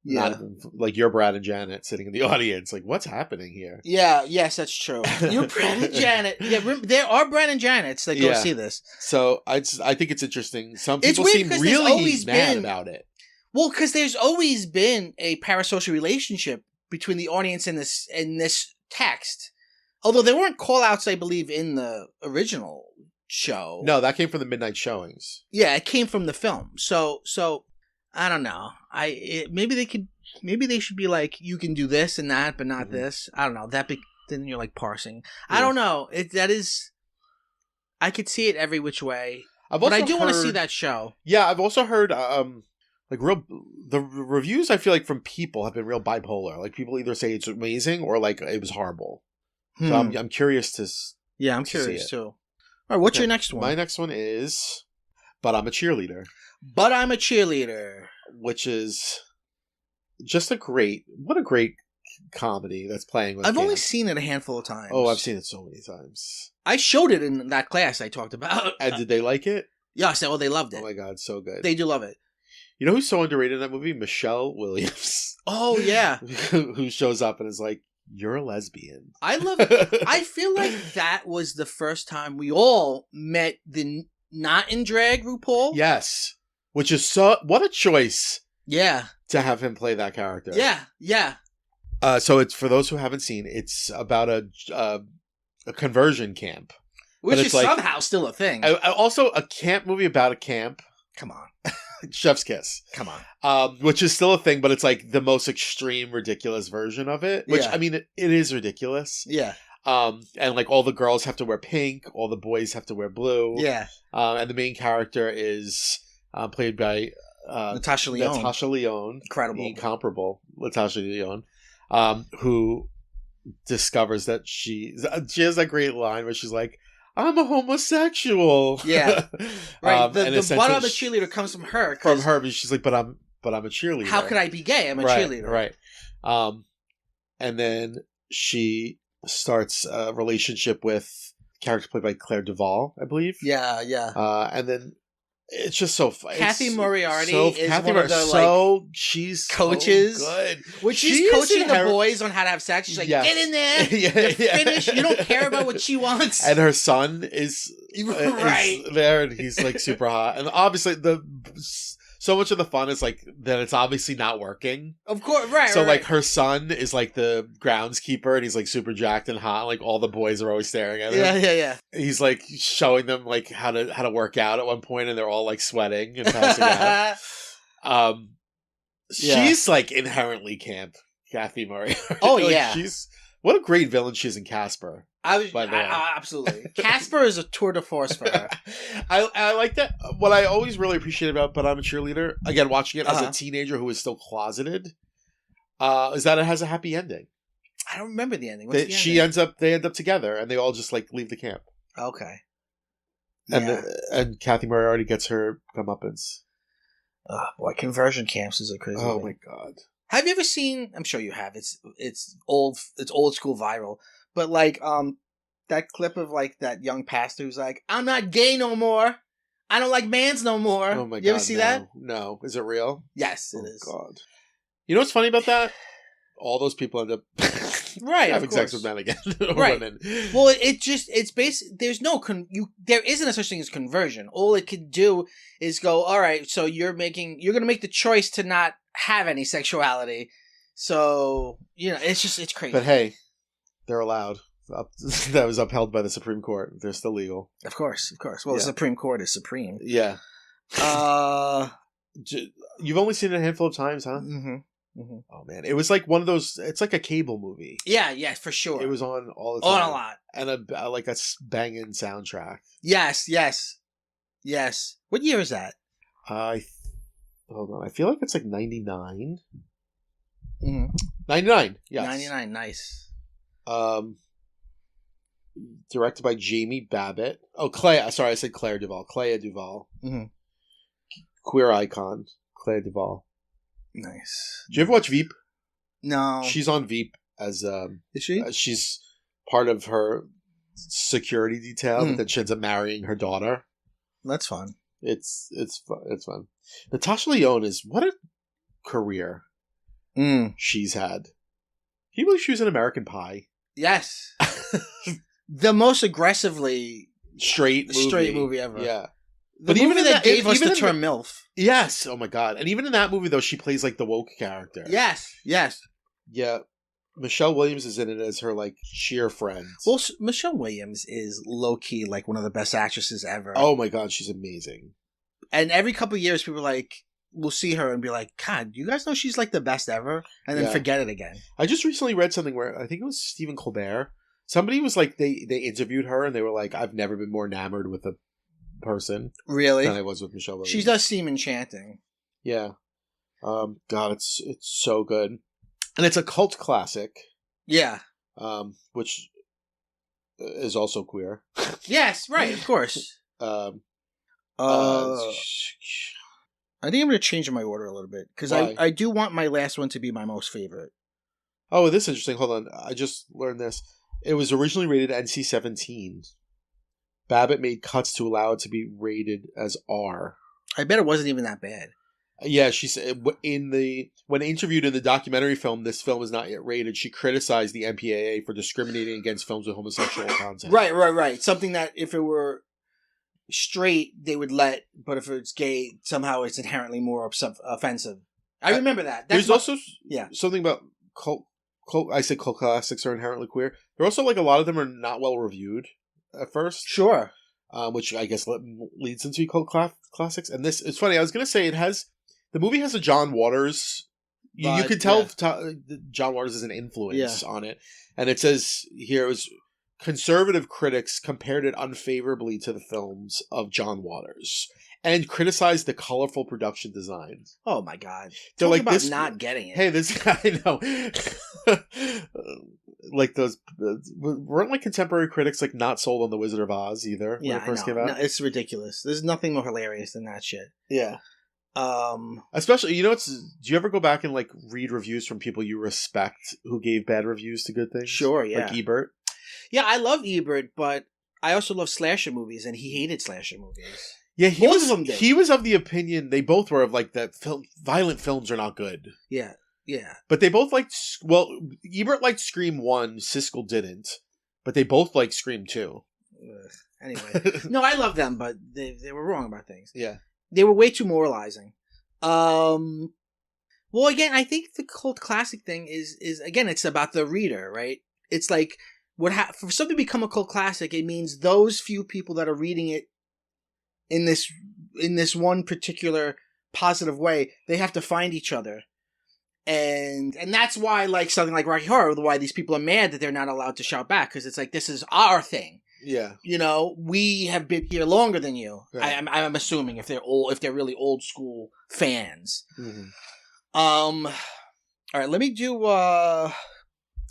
Speaker 1: Yeah.
Speaker 2: Not, like, you're Brad and Janet sitting in the audience. Like, what's happening here?
Speaker 1: Yeah. Yes, that's true. You're Brad and Janet. Yeah, there are Brad and Janets that go see this.
Speaker 2: So, I think it's interesting. Some people seem really mad about it.
Speaker 1: Well, because there's always been a parasocial relationship between the audience and this text. Although there weren't call-outs, I believe, in the original show.
Speaker 2: No, that came from the midnight showings.
Speaker 1: Yeah, it came from the film. So I don't know. Maybe they should be like, you can do this and that, but not this. I don't know. Then you're like parsing. Yeah. I don't know. I could see it every which way. But I do want to see that show.
Speaker 2: Yeah, I've also heard the reviews I feel like from people have been real bipolar. Like people either say it's amazing or like it was horrible. So I'm curious to.
Speaker 1: Yeah, I'm curious too. All right, what's your next one?
Speaker 2: My next one is But I'm a Cheerleader.
Speaker 1: But I'm a Cheerleader.
Speaker 2: Which is just what a great comedy that's playing with
Speaker 1: I've only seen it a handful of times.
Speaker 2: Oh, I've seen it so many times.
Speaker 1: I showed it in that class I talked about.
Speaker 2: And did they like it?
Speaker 1: Yeah, I said, they loved it.
Speaker 2: Oh my God, so good.
Speaker 1: They do love it.
Speaker 2: You know who's so underrated in that movie? Michelle Williams.
Speaker 1: Oh, yeah.
Speaker 2: Who shows up and is like, you're a lesbian.
Speaker 1: I feel like that was the first time we all met the not in drag RuPaul.
Speaker 2: Yes. Which is what a choice.
Speaker 1: Yeah.
Speaker 2: To have him play that character.
Speaker 1: Yeah. Yeah.
Speaker 2: So it's, for those who haven't seen, it's about a conversion camp.
Speaker 1: Which is like, somehow still a thing.
Speaker 2: Also a camp movie about a camp.
Speaker 1: Come on.
Speaker 2: Chef's Kiss.
Speaker 1: Come on.
Speaker 2: Which is still a thing, but it's like the most extreme, ridiculous version of it. Which, I mean, it is ridiculous.
Speaker 1: Yeah.
Speaker 2: And like all the girls have to wear pink, all the boys have to wear blue.
Speaker 1: Yeah.
Speaker 2: And the main character is played by
Speaker 1: Natasha Lyonne.
Speaker 2: Natasha Lyonne.
Speaker 1: Incredible.
Speaker 2: Incomparable Natasha Lyonne. Who discovers that she has that great line where she's like, I'm a homosexual.
Speaker 1: Yeah. Right. The butt of the cheerleader comes from her.
Speaker 2: From her, but she's like, but I'm a cheerleader.
Speaker 1: How could I be gay? I'm a cheerleader.
Speaker 2: Right. And then she starts a relationship with a character played by Claire Duvall, I believe.
Speaker 1: Yeah, yeah.
Speaker 2: And then it's just so fun.
Speaker 1: Kathy Moriarty is one of the
Speaker 2: she's
Speaker 1: coaches.
Speaker 2: So good.
Speaker 1: When she's coaching the boys on how to have sex, she's like, get in there. Finish. You don't care about what she wants.
Speaker 2: And her son is there, and he's like super hot. And obviously so much of the fun is like that it's obviously not working.
Speaker 1: Of course, right.
Speaker 2: So like her son is like the groundskeeper, and he's like super jacked and hot. Like all the boys are always staring at him.
Speaker 1: Yeah.
Speaker 2: He's like showing them like how to work out at one point, and they're all like sweating and passing out. She's like inherently camp, Kathy Moriarty.
Speaker 1: Oh
Speaker 2: like,
Speaker 1: yeah,
Speaker 2: what a great villain she is in Casper.
Speaker 1: Absolutely. Casper is a tour de force for her.
Speaker 2: I like that. What I always really appreciate about But I'm a Cheerleader, again, watching it as a teenager who is still closeted, is that it has a happy ending.
Speaker 1: I don't remember the ending. What's the
Speaker 2: They
Speaker 1: ending?
Speaker 2: end up together, and they all just like leave the camp.
Speaker 1: Okay.
Speaker 2: And and Kathy Moriarty gets her comeuppance.
Speaker 1: Oh boy, conversion camps is a crazy.
Speaker 2: Oh
Speaker 1: thing.
Speaker 2: my god!
Speaker 1: Have you ever seen? I'm sure you have. It's old school viral. But like that clip of like that young pastor who's like, "I'm not gay no more. I don't like mans no more."
Speaker 2: Oh my god!
Speaker 1: You ever see that?
Speaker 2: No, is it real?
Speaker 1: Yes, it
Speaker 2: Oh
Speaker 1: is.
Speaker 2: God! You know what's funny about that? All those people end up
Speaker 1: Right,
Speaker 2: having
Speaker 1: of
Speaker 2: sex
Speaker 1: course.
Speaker 2: with men again, or
Speaker 1: Right.
Speaker 2: women.
Speaker 1: Well, it's basic. There's no there isn't a such thing as conversion. All it could do is go, all right. So you're going to make the choice to not have any sexuality. So it's crazy.
Speaker 2: But hey, they're allowed. That was upheld by the Supreme Court. They're still legal.
Speaker 1: Of course. Well, the Supreme Court is supreme.
Speaker 2: Yeah. You've only seen it a handful of times, huh?
Speaker 1: Mm-hmm. Mm-hmm.
Speaker 2: Oh man, it was like one of those. It's like a cable movie.
Speaker 1: Yeah, for sure.
Speaker 2: It was on all the time.
Speaker 1: On a lot,
Speaker 2: and a banging soundtrack.
Speaker 1: Yes. What year is that?
Speaker 2: Hold on. I feel like it's like 99.
Speaker 1: Mm-hmm.
Speaker 2: 99. Yes.
Speaker 1: 99. Nice.
Speaker 2: Directed by Jamie Babbitt. Oh, Clea. Sorry, I said Claire Duvall. Clea Duvall.
Speaker 1: Mm-hmm.
Speaker 2: Queer icon. Clea Duvall.
Speaker 1: Nice.
Speaker 2: Did you ever watch Veep?
Speaker 1: No.
Speaker 2: She's on Veep as
Speaker 1: is she?
Speaker 2: She's part of her security detail, but then she ends up marrying her daughter.
Speaker 1: That's fun.
Speaker 2: It's fun. Natasha Lyonne what a career she's had. Can you believe she was in American Pie?
Speaker 1: Yes. The most aggressively
Speaker 2: straight
Speaker 1: movie ever.
Speaker 2: Yeah.
Speaker 1: But even that gave us the term MILF.
Speaker 2: Yes. Oh my god. And even in that movie though, she plays like the woke character.
Speaker 1: Yes.
Speaker 2: Yeah. Michelle Williams is in it as her like cheer friend.
Speaker 1: Well, Michelle Williams is low key like one of the best actresses ever.
Speaker 2: Oh my god, she's amazing.
Speaker 1: And every couple of years, people will see her and be like, "God, you guys know she's like the best ever," and then forget it again.
Speaker 2: I just recently read something where I think it was Stephen Colbert. Somebody was like they interviewed her and they were like, "I've never been more enamored with a person
Speaker 1: really
Speaker 2: than I was with Michelle Williams."
Speaker 1: She does seem enchanting.
Speaker 2: Yeah. God, it's so good. And it's a cult classic.
Speaker 1: Yeah.
Speaker 2: Which is also queer.
Speaker 1: Yes, right, of course. I think I'm going to change my order a little bit because I do want my last one to be my most favorite.
Speaker 2: Oh, this is interesting. Hold on. I just learned this. It was originally rated NC-17. Babbitt made cuts to allow it to be rated as R.
Speaker 1: I bet it wasn't even that bad.
Speaker 2: Yeah, she said when interviewed in the documentary film, this film is not yet rated. She criticized the MPAA for discriminating against films with homosexual content.
Speaker 1: Right. Something that if it were straight, they would let, but if it's gay, somehow it's inherently more offensive. I remember that.
Speaker 2: There's also something about cult. I said cult classics are inherently queer. There are also like a lot of them are not well reviewed at first.
Speaker 1: Sure.
Speaker 2: Which I guess leads into cult classics. And this it's funny. I was gonna say the movie has a John Waters. You could tell John Waters is an influence on it. And it says here it was conservative critics compared it unfavorably to the films of John Waters and criticized the colorful production design.
Speaker 1: Oh my god!
Speaker 2: They're like
Speaker 1: about
Speaker 2: this,
Speaker 1: not getting it.
Speaker 2: Hey, this guy, I know. Like those weren't like contemporary critics like not sold on The Wizard of Oz either when it first came out.
Speaker 1: No, it's ridiculous. There's nothing more hilarious than that shit.
Speaker 2: Yeah. Especially, do you ever go back and like read reviews from people you respect who gave bad reviews to good things?
Speaker 1: Sure, yeah.
Speaker 2: Like Ebert.
Speaker 1: Yeah, I love Ebert, but I also love slasher movies, and he hated slasher movies.
Speaker 2: Yeah,
Speaker 1: both of them did.
Speaker 2: He was of the opinion they both were of like that violent films are not good.
Speaker 1: Yeah.
Speaker 2: But they both liked. Well, Ebert liked Scream 1, Siskel didn't, but they both liked Scream 2.
Speaker 1: Anyway, no, I love them, but they were wrong about things.
Speaker 2: Yeah.
Speaker 1: They were way too moralizing. Well, again, I think the cult classic thing is again, it's about the reader, right? It's like for something to become a cult classic, it means those few people that are reading it in this one particular positive way, they have to find each other, and that's why like something like Rocky Horror, why these people are mad that they're not allowed to shout back because it's like this is our thing.
Speaker 2: Yeah,
Speaker 1: we have been here longer than you.
Speaker 2: Right.
Speaker 1: I'm assuming if they're really old school fans.
Speaker 2: Mm-hmm.
Speaker 1: All right, let me do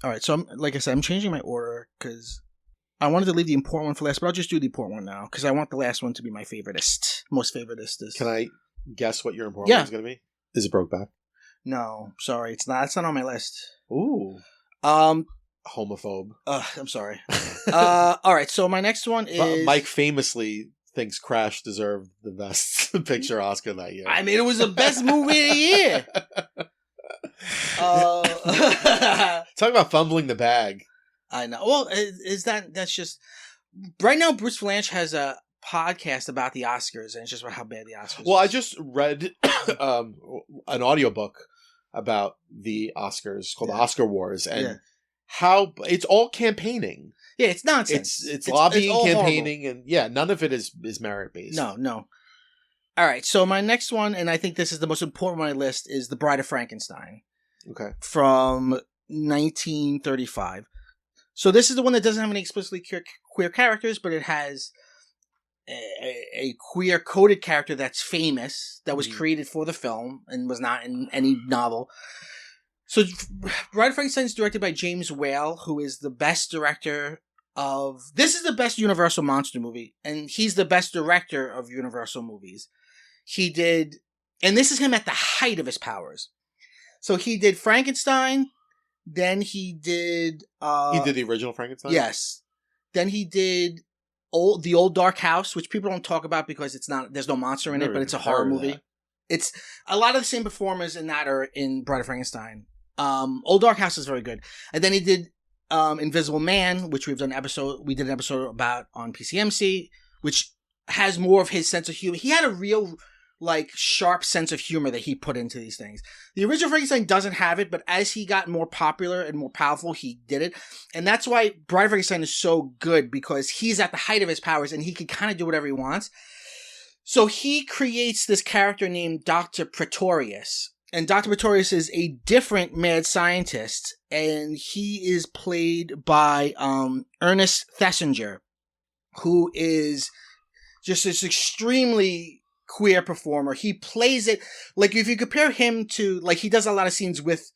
Speaker 1: All right, so like I said, I'm changing my order because I wanted to leave the important one for last, but I'll just do the important one now because I want the last one to be my most favoritist.
Speaker 2: Can I guess what your important one's going to be? Is it Brokeback?
Speaker 1: No, sorry, it's not. It's not on my list.
Speaker 2: Ooh. Homophobe.
Speaker 1: I'm sorry. All right, so my next one is
Speaker 2: Mike famously thinks Crash deserved the best picture Oscar that year.
Speaker 1: I mean, it was the best movie of the year.
Speaker 2: Talk about fumbling the bag.
Speaker 1: I know. Well, that's just right now. Bruce Valanche has a podcast about the Oscars, and it's just about how bad the Oscars.
Speaker 2: Well,
Speaker 1: is.
Speaker 2: I just read an audiobook about the Oscars called Oscar Wars, and how it's all campaigning.
Speaker 1: Yeah, it's nonsense.
Speaker 2: It's lobbying,
Speaker 1: it's
Speaker 2: campaigning,
Speaker 1: horrible.
Speaker 2: and none of it is merit based.
Speaker 1: No. All right, so my next one, and I think this is the most important on my list, is The Bride of Frankenstein.
Speaker 2: Okay.
Speaker 1: From 1935. So this is the one that doesn't have any explicitly queer characters, but it has a queer coded character that's famous, that was created for the film and was not in any novel. So Bride of Frankenstein is directed by James Whale, who is the best director of... This is the best Universal monster movie, and he's the best director of Universal movies. He did... And this is him at the height of his powers. So he did Frankenstein, then he did...
Speaker 2: he did the original Frankenstein?
Speaker 1: Yes. Then he did the Old Dark House, which people don't talk about because there's no monster in it, but it's a horror movie. It's a lot of the same performers in that are in Bride of Frankenstein. Old Dark House is very good. And then he did Invisible Man, which we did an episode about on PCMC, which has more of his sense of humor. He had a real sharp sense of humor that he put into these things. The original Frankenstein doesn't have it, but as he got more popular and more powerful, he did it. And that's why Bride of Frankenstein is so good, because he's at the height of his powers and he can kind of do whatever he wants. So he creates this character named Dr. Pretorius. And Dr. Pretorius is a different mad scientist, and he is played by Ernest Thesiger, who is just this extremely queer performer. He plays it if you compare him to he does a lot of scenes with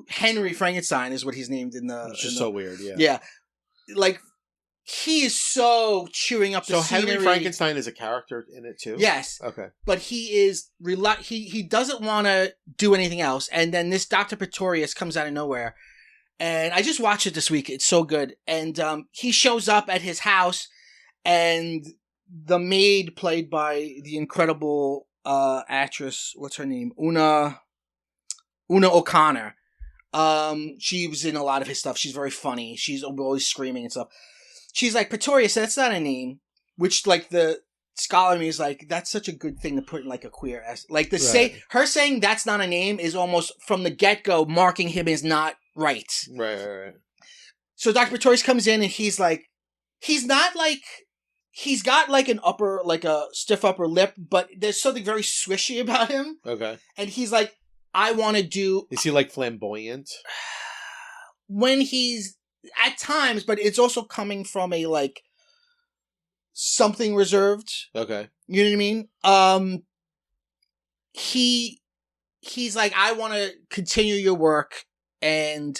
Speaker 1: Henry Frankenstein is what he's named in the.
Speaker 2: Which is so weird, yeah.
Speaker 1: Yeah, he is so chewing up the scenery. So
Speaker 2: Henry Frankenstein is a character in it too?
Speaker 1: Yes.
Speaker 2: Okay.
Speaker 1: But he is he doesn't want to do anything else, and then this Dr. Pretorius comes out of nowhere, and I just watched it this week. It's so good, and he shows up at his house, and the maid, played by the incredible actress, what's her name? Una O'Connor. She was in a lot of his stuff. She's very funny. She's always screaming and stuff. She's like, Pretorius, that's not a name. Which, the scholar in me is that's such a good thing to put in a queer S. Her saying that's not a name is almost from the get-go marking him as not right.
Speaker 2: Right.
Speaker 1: So Dr. Pretorius comes in and he's not he's got a stiff upper lip, but there's something very swishy about him.
Speaker 2: Okay.
Speaker 1: And he's I want to do...
Speaker 2: Is he flamboyant?
Speaker 1: When he's... At times, but it's also coming from a something reserved.
Speaker 2: Okay.
Speaker 1: You know what I mean? He's I want to continue your work, and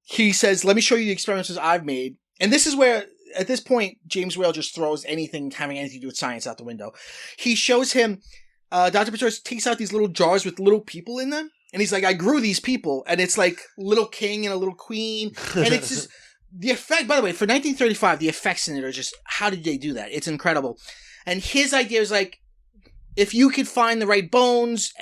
Speaker 1: he says, let me show you the experiences I've made. And this is where, at this point, James Whale just throws anything having anything to do with science out the window. He shows him, Dr. Pretorius takes out these little jars with little people in them. And he's I grew these people. And it's little king and a little queen. And it's just, the effect, by the way, for 1935, the effects in it are just, how did they do that? It's incredible. And his idea is if you could find the right bones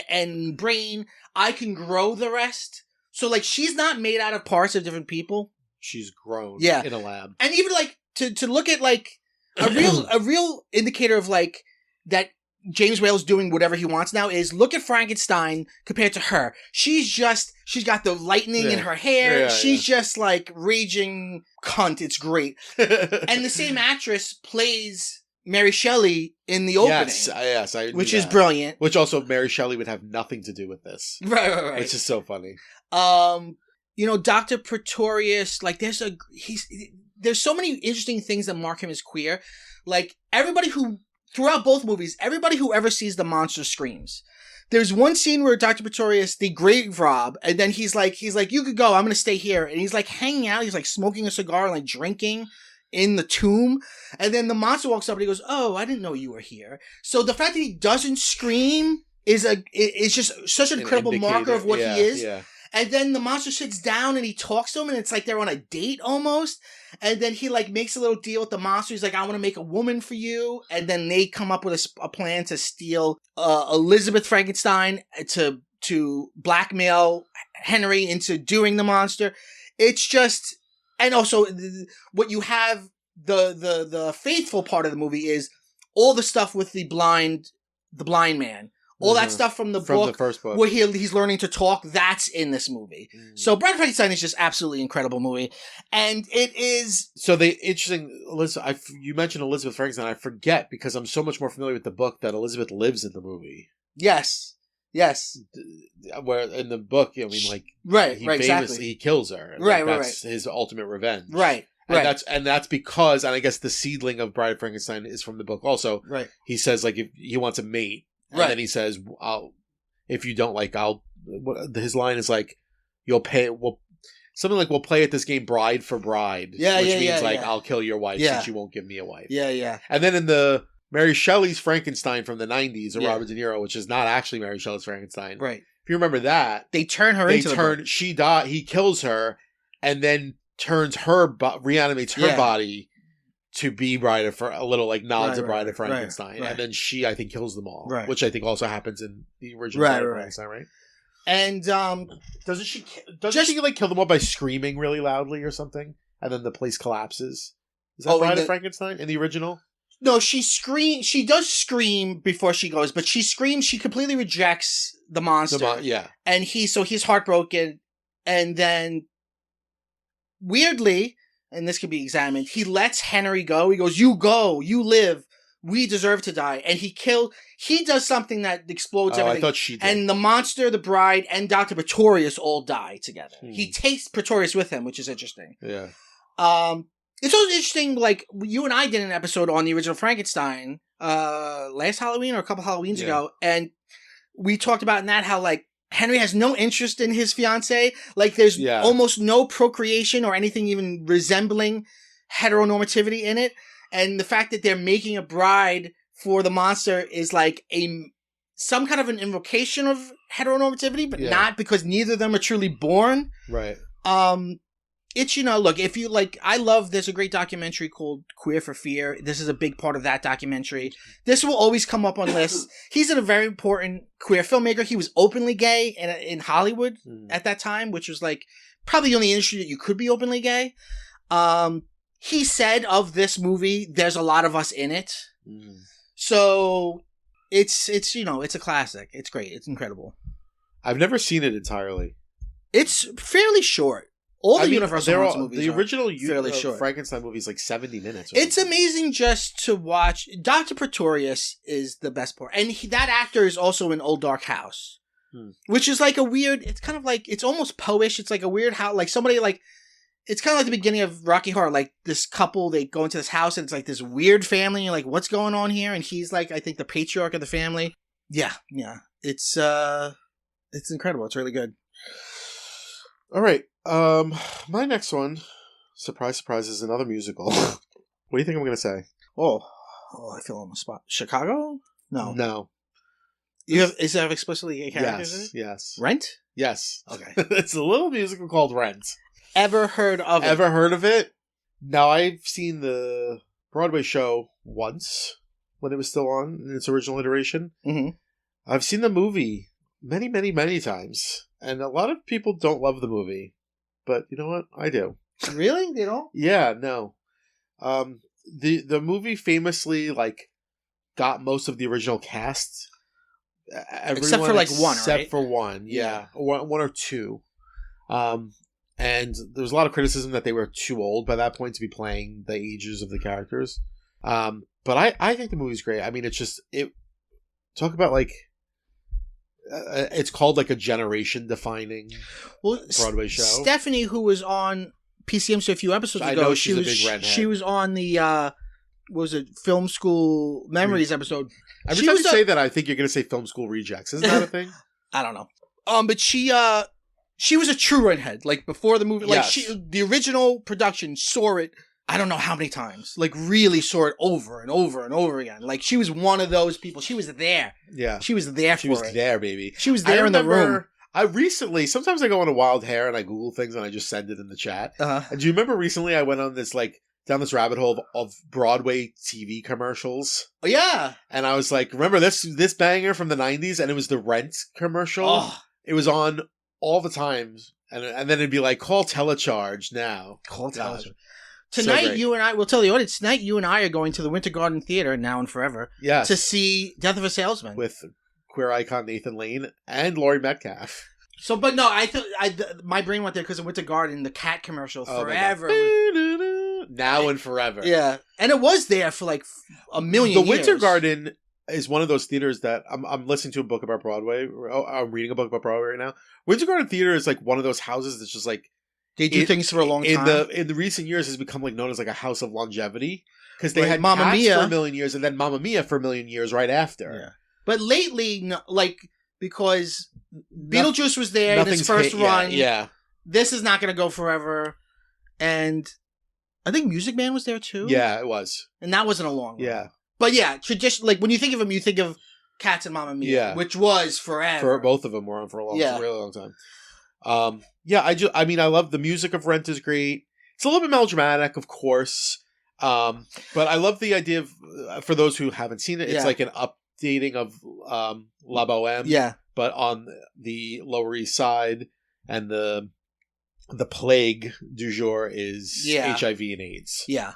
Speaker 1: and brain, I can grow the rest. So she's not made out of parts of different people.
Speaker 2: She's grown in a lab.
Speaker 1: And even to look at a real indicator of that James Whale's doing whatever he wants now is look at Frankenstein compared to her. She's got the lightning in her hair.
Speaker 2: Yeah,
Speaker 1: she's just raging cunt. It's great. And the same actress plays Mary Shelley in the opening.
Speaker 2: Yes, I
Speaker 1: which is brilliant.
Speaker 2: Which also Mary Shelley would have nothing to do with this.
Speaker 1: Right.
Speaker 2: Which is so funny.
Speaker 1: Dr. Pretorius, there's so many interesting things that mark him as queer. Everybody who throughout both movies, everybody who ever sees the monster screams. There's one scene where Dr. Pretorius, they grave rob, and then he's like, you could go, I'm gonna stay here. And he's like hanging out, he's like smoking a cigar and like drinking in the tomb. And then the monster walks up and he goes, oh, I didn't know you were here. So the fact that he doesn't scream is just such an incredible marker of what he is.
Speaker 2: Yeah.
Speaker 1: And then the monster sits down and he talks to him, and it's like they're on a date almost. And then he like makes a little deal with the monster. He's like, I want to make a woman for you. And then they come up with a plan to steal Elizabeth Frankenstein to blackmail Henry into doing the monster. It's just, and also what you have, the faithful part of the movie is all the stuff with the blind man. All that stuff from the
Speaker 2: first book,
Speaker 1: where he's learning to talk, that's in this movie. So Bride of Frankenstein is just absolutely incredible movie, and it is.
Speaker 2: So you mentioned Elizabeth Frankenstein. I forget because I'm so much more familiar with the book that Elizabeth lives in the movie.
Speaker 1: Yes.
Speaker 2: Where in the book, I mean, like
Speaker 1: exactly.
Speaker 2: he kills her. That's his ultimate revenge.
Speaker 1: Right.
Speaker 2: That's because, and I guess the seedling of Bride of Frankenstein is from the book also.
Speaker 1: Right.
Speaker 2: He says like if he wants a mate. And then he says, if you don't like, his line is like, you'll pay, something like, we'll play at this game bride for bride. Which means I'll kill your wife since you won't give me a wife.
Speaker 1: Yeah.
Speaker 2: And then in the Mary Shelley's Frankenstein from the 90s, of Robert De Niro, which is not actually Mary Shelley's Frankenstein.
Speaker 1: Right.
Speaker 2: If you remember that.
Speaker 1: They turn her into the book.
Speaker 2: She died, he kills her, and then reanimates her body to be Bride of a little like nods of Bride of Frankenstein, and then she I think kills them all, which I think also happens in the original Bride of Frankenstein, right?
Speaker 1: And
Speaker 2: doesn't she like kill them all by screaming really loudly or something, and then the place collapses? Is that Bride of Frankenstein in the original?
Speaker 1: No, she screams. She does scream before she goes, but she screams. She completely rejects the monster. And he's heartbroken, and then weirdly. And this can be examined, he lets Henry go. He goes, you go, you live, we deserve to die. And he does something that explodes everything.
Speaker 2: I thought she did.
Speaker 1: And the monster, the bride, and Dr. Pretorius all die together. He takes Pretorius with him, which is interesting.
Speaker 2: Yeah.
Speaker 1: It's also interesting, like, you and I did an episode on the original Frankenstein last Halloween or a couple Halloweens ago, and we talked about in that how, like, Henry has no interest in his fiancée. Like, there's almost no procreation or anything even resembling heteronormativity in it. And the fact that they're making a bride for the monster is like some kind of an invocation of heteronormativity, but not because neither of them are truly born.
Speaker 2: Right.
Speaker 1: It's, look, if you like, there's a great documentary called Queer for Fear. This is a big part of that documentary. This will always come up on lists. He's a very important queer filmmaker. He was openly gay in Hollywood at that time, which was like probably the only industry that you could be openly gay. He said of this movie, there's a lot of us in it. So it's it's a classic. It's great. It's incredible.
Speaker 2: I've never seen it entirely.
Speaker 1: It's fairly short. All the Universal Monster movies
Speaker 2: the original
Speaker 1: fairly short.
Speaker 2: Frankenstein movie is like 70 minutes.
Speaker 1: It's amazing just to watch. Dr. Pretorius is the best part. And that actor is also in Old Dark House. Which is like a weird, it's kind of like, it's almost Poe-ish. It's like a weird how, like somebody like, it's kind of like the beginning of Rocky Horror. Like this couple, they go into this house and it's like this weird family. And you're like, what's going on here? And he's like, I think the patriarch of the family. Yeah. It's incredible. It's really good.
Speaker 2: All right. My next one, surprise, surprise, is another musical. What do you think I'm going to say?
Speaker 1: Oh, I feel on the spot. Chicago? No. Is that explicitly gay characters in it?
Speaker 2: Yes.
Speaker 1: Rent?
Speaker 2: Yes.
Speaker 1: Okay.
Speaker 2: It's a little musical called Rent.
Speaker 1: Ever heard of it?
Speaker 2: Now, I've seen the Broadway show once when it was still on in its original iteration.
Speaker 1: Mm-hmm.
Speaker 2: I've seen the movie many, many, many times. And a lot of people don't love the movie. But you know what? I do.
Speaker 1: Really? They don't?
Speaker 2: Yeah, no. The movie famously like got most of the original cast.
Speaker 1: Except for like one,
Speaker 2: except
Speaker 1: right?
Speaker 2: for one, yeah. One or two. And there was a lot of criticism that they were too old by that point to be playing the ages of the characters. But I think the movie's great. I mean, talk about like it's called like a generation defining Broadway show.
Speaker 1: Stephanie, who was on PCM a few episodes ago, she was on the what was it, Film School Memories episode.
Speaker 2: Every time you say that, I think you're going to say Film School Rejects. Isn't that a thing?
Speaker 1: I don't know. But she was a true redhead. Like before the movie, like
Speaker 2: Yes.
Speaker 1: the original production saw it. I don't know how many times. Like really saw it over and over and over again. Like she was one of those people. She was there.
Speaker 2: Yeah.
Speaker 1: She was there
Speaker 2: She
Speaker 1: for
Speaker 2: was
Speaker 1: it.
Speaker 2: there, baby.
Speaker 1: She was there in the room.
Speaker 2: Sometimes I go on a wild hair and I Google things and I just send it in the chat. And do you remember recently I went on this, like, down this rabbit hole of Broadway TV commercials?
Speaker 1: Oh, yeah.
Speaker 2: And I was like, remember this banger from the 90s? And it was the Rent commercial.
Speaker 1: Oh,
Speaker 2: It was on all the time. And then it'd be like, call Telecharge now.
Speaker 1: call
Speaker 2: God.
Speaker 1: television. Tonight,
Speaker 2: great.
Speaker 1: you and I will tell the audience. Tonight, you and I are going to the Winter Garden Theater now and forever
Speaker 2: Yes.
Speaker 1: to see Death of a Salesman.
Speaker 2: With queer icon Nathan Lane and Laurie Metcalf.
Speaker 1: So, but no, my brain went there because of Winter Garden, the cat commercial,
Speaker 2: Oh my
Speaker 1: forever.
Speaker 2: God. Now and forever.
Speaker 1: Yeah, and it was there for like a million
Speaker 2: The
Speaker 1: years.
Speaker 2: Winter Garden is one of those theaters that I'm listening to a book about Broadway. I'm reading a book about Broadway right now. Winter Garden Theater is like one of those houses that's just like
Speaker 1: They do things for a long time.
Speaker 2: In the recent years has become like known as like a house of longevity because they
Speaker 1: Right,
Speaker 2: had
Speaker 1: Mamma
Speaker 2: Cats
Speaker 1: Mia
Speaker 2: for a million years and then Mamma Mia for a million years right after.
Speaker 1: Yeah. But lately, no, like because Beetlejuice was there in its
Speaker 2: Nothing's
Speaker 1: first
Speaker 2: hit
Speaker 1: run.
Speaker 2: yet. Yeah.
Speaker 1: This is not going to go forever, and I think Music Man was there too.
Speaker 2: Yeah, it was.
Speaker 1: and that wasn't a long run.
Speaker 2: Yeah.
Speaker 1: But yeah, tradition. Like when you think of him, you think of Cats and Mamma Mia,
Speaker 2: Yeah.
Speaker 1: which was forever.
Speaker 2: For both of them were on for a really long time. I love the music of Rent is great. It's a little bit melodramatic, of course. But I love the idea of, for those who haven't seen it, it's
Speaker 1: Yeah.
Speaker 2: like an updating of La Boheme,
Speaker 1: Yeah,
Speaker 2: but on the Lower East Side, and the plague du jour is
Speaker 1: Yeah.
Speaker 2: HIV and AIDS.
Speaker 1: yeah,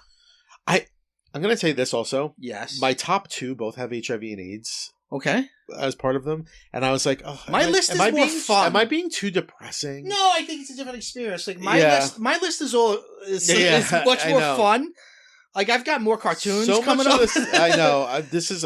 Speaker 2: I'm going to say this also.
Speaker 1: yes.
Speaker 2: My top two both have HIV and AIDS
Speaker 1: okay.
Speaker 2: as part of them, and I was like, oh,
Speaker 1: My list is more
Speaker 2: being,
Speaker 1: fun.
Speaker 2: Am I being too depressing?
Speaker 1: No, I think it's a different experience. Like my
Speaker 2: Yeah.
Speaker 1: list is all is
Speaker 2: Yeah,
Speaker 1: much
Speaker 2: I
Speaker 1: more
Speaker 2: know.
Speaker 1: fun. Like I've got more cartoons
Speaker 2: So
Speaker 1: coming
Speaker 2: much
Speaker 1: up.
Speaker 2: of this, I know.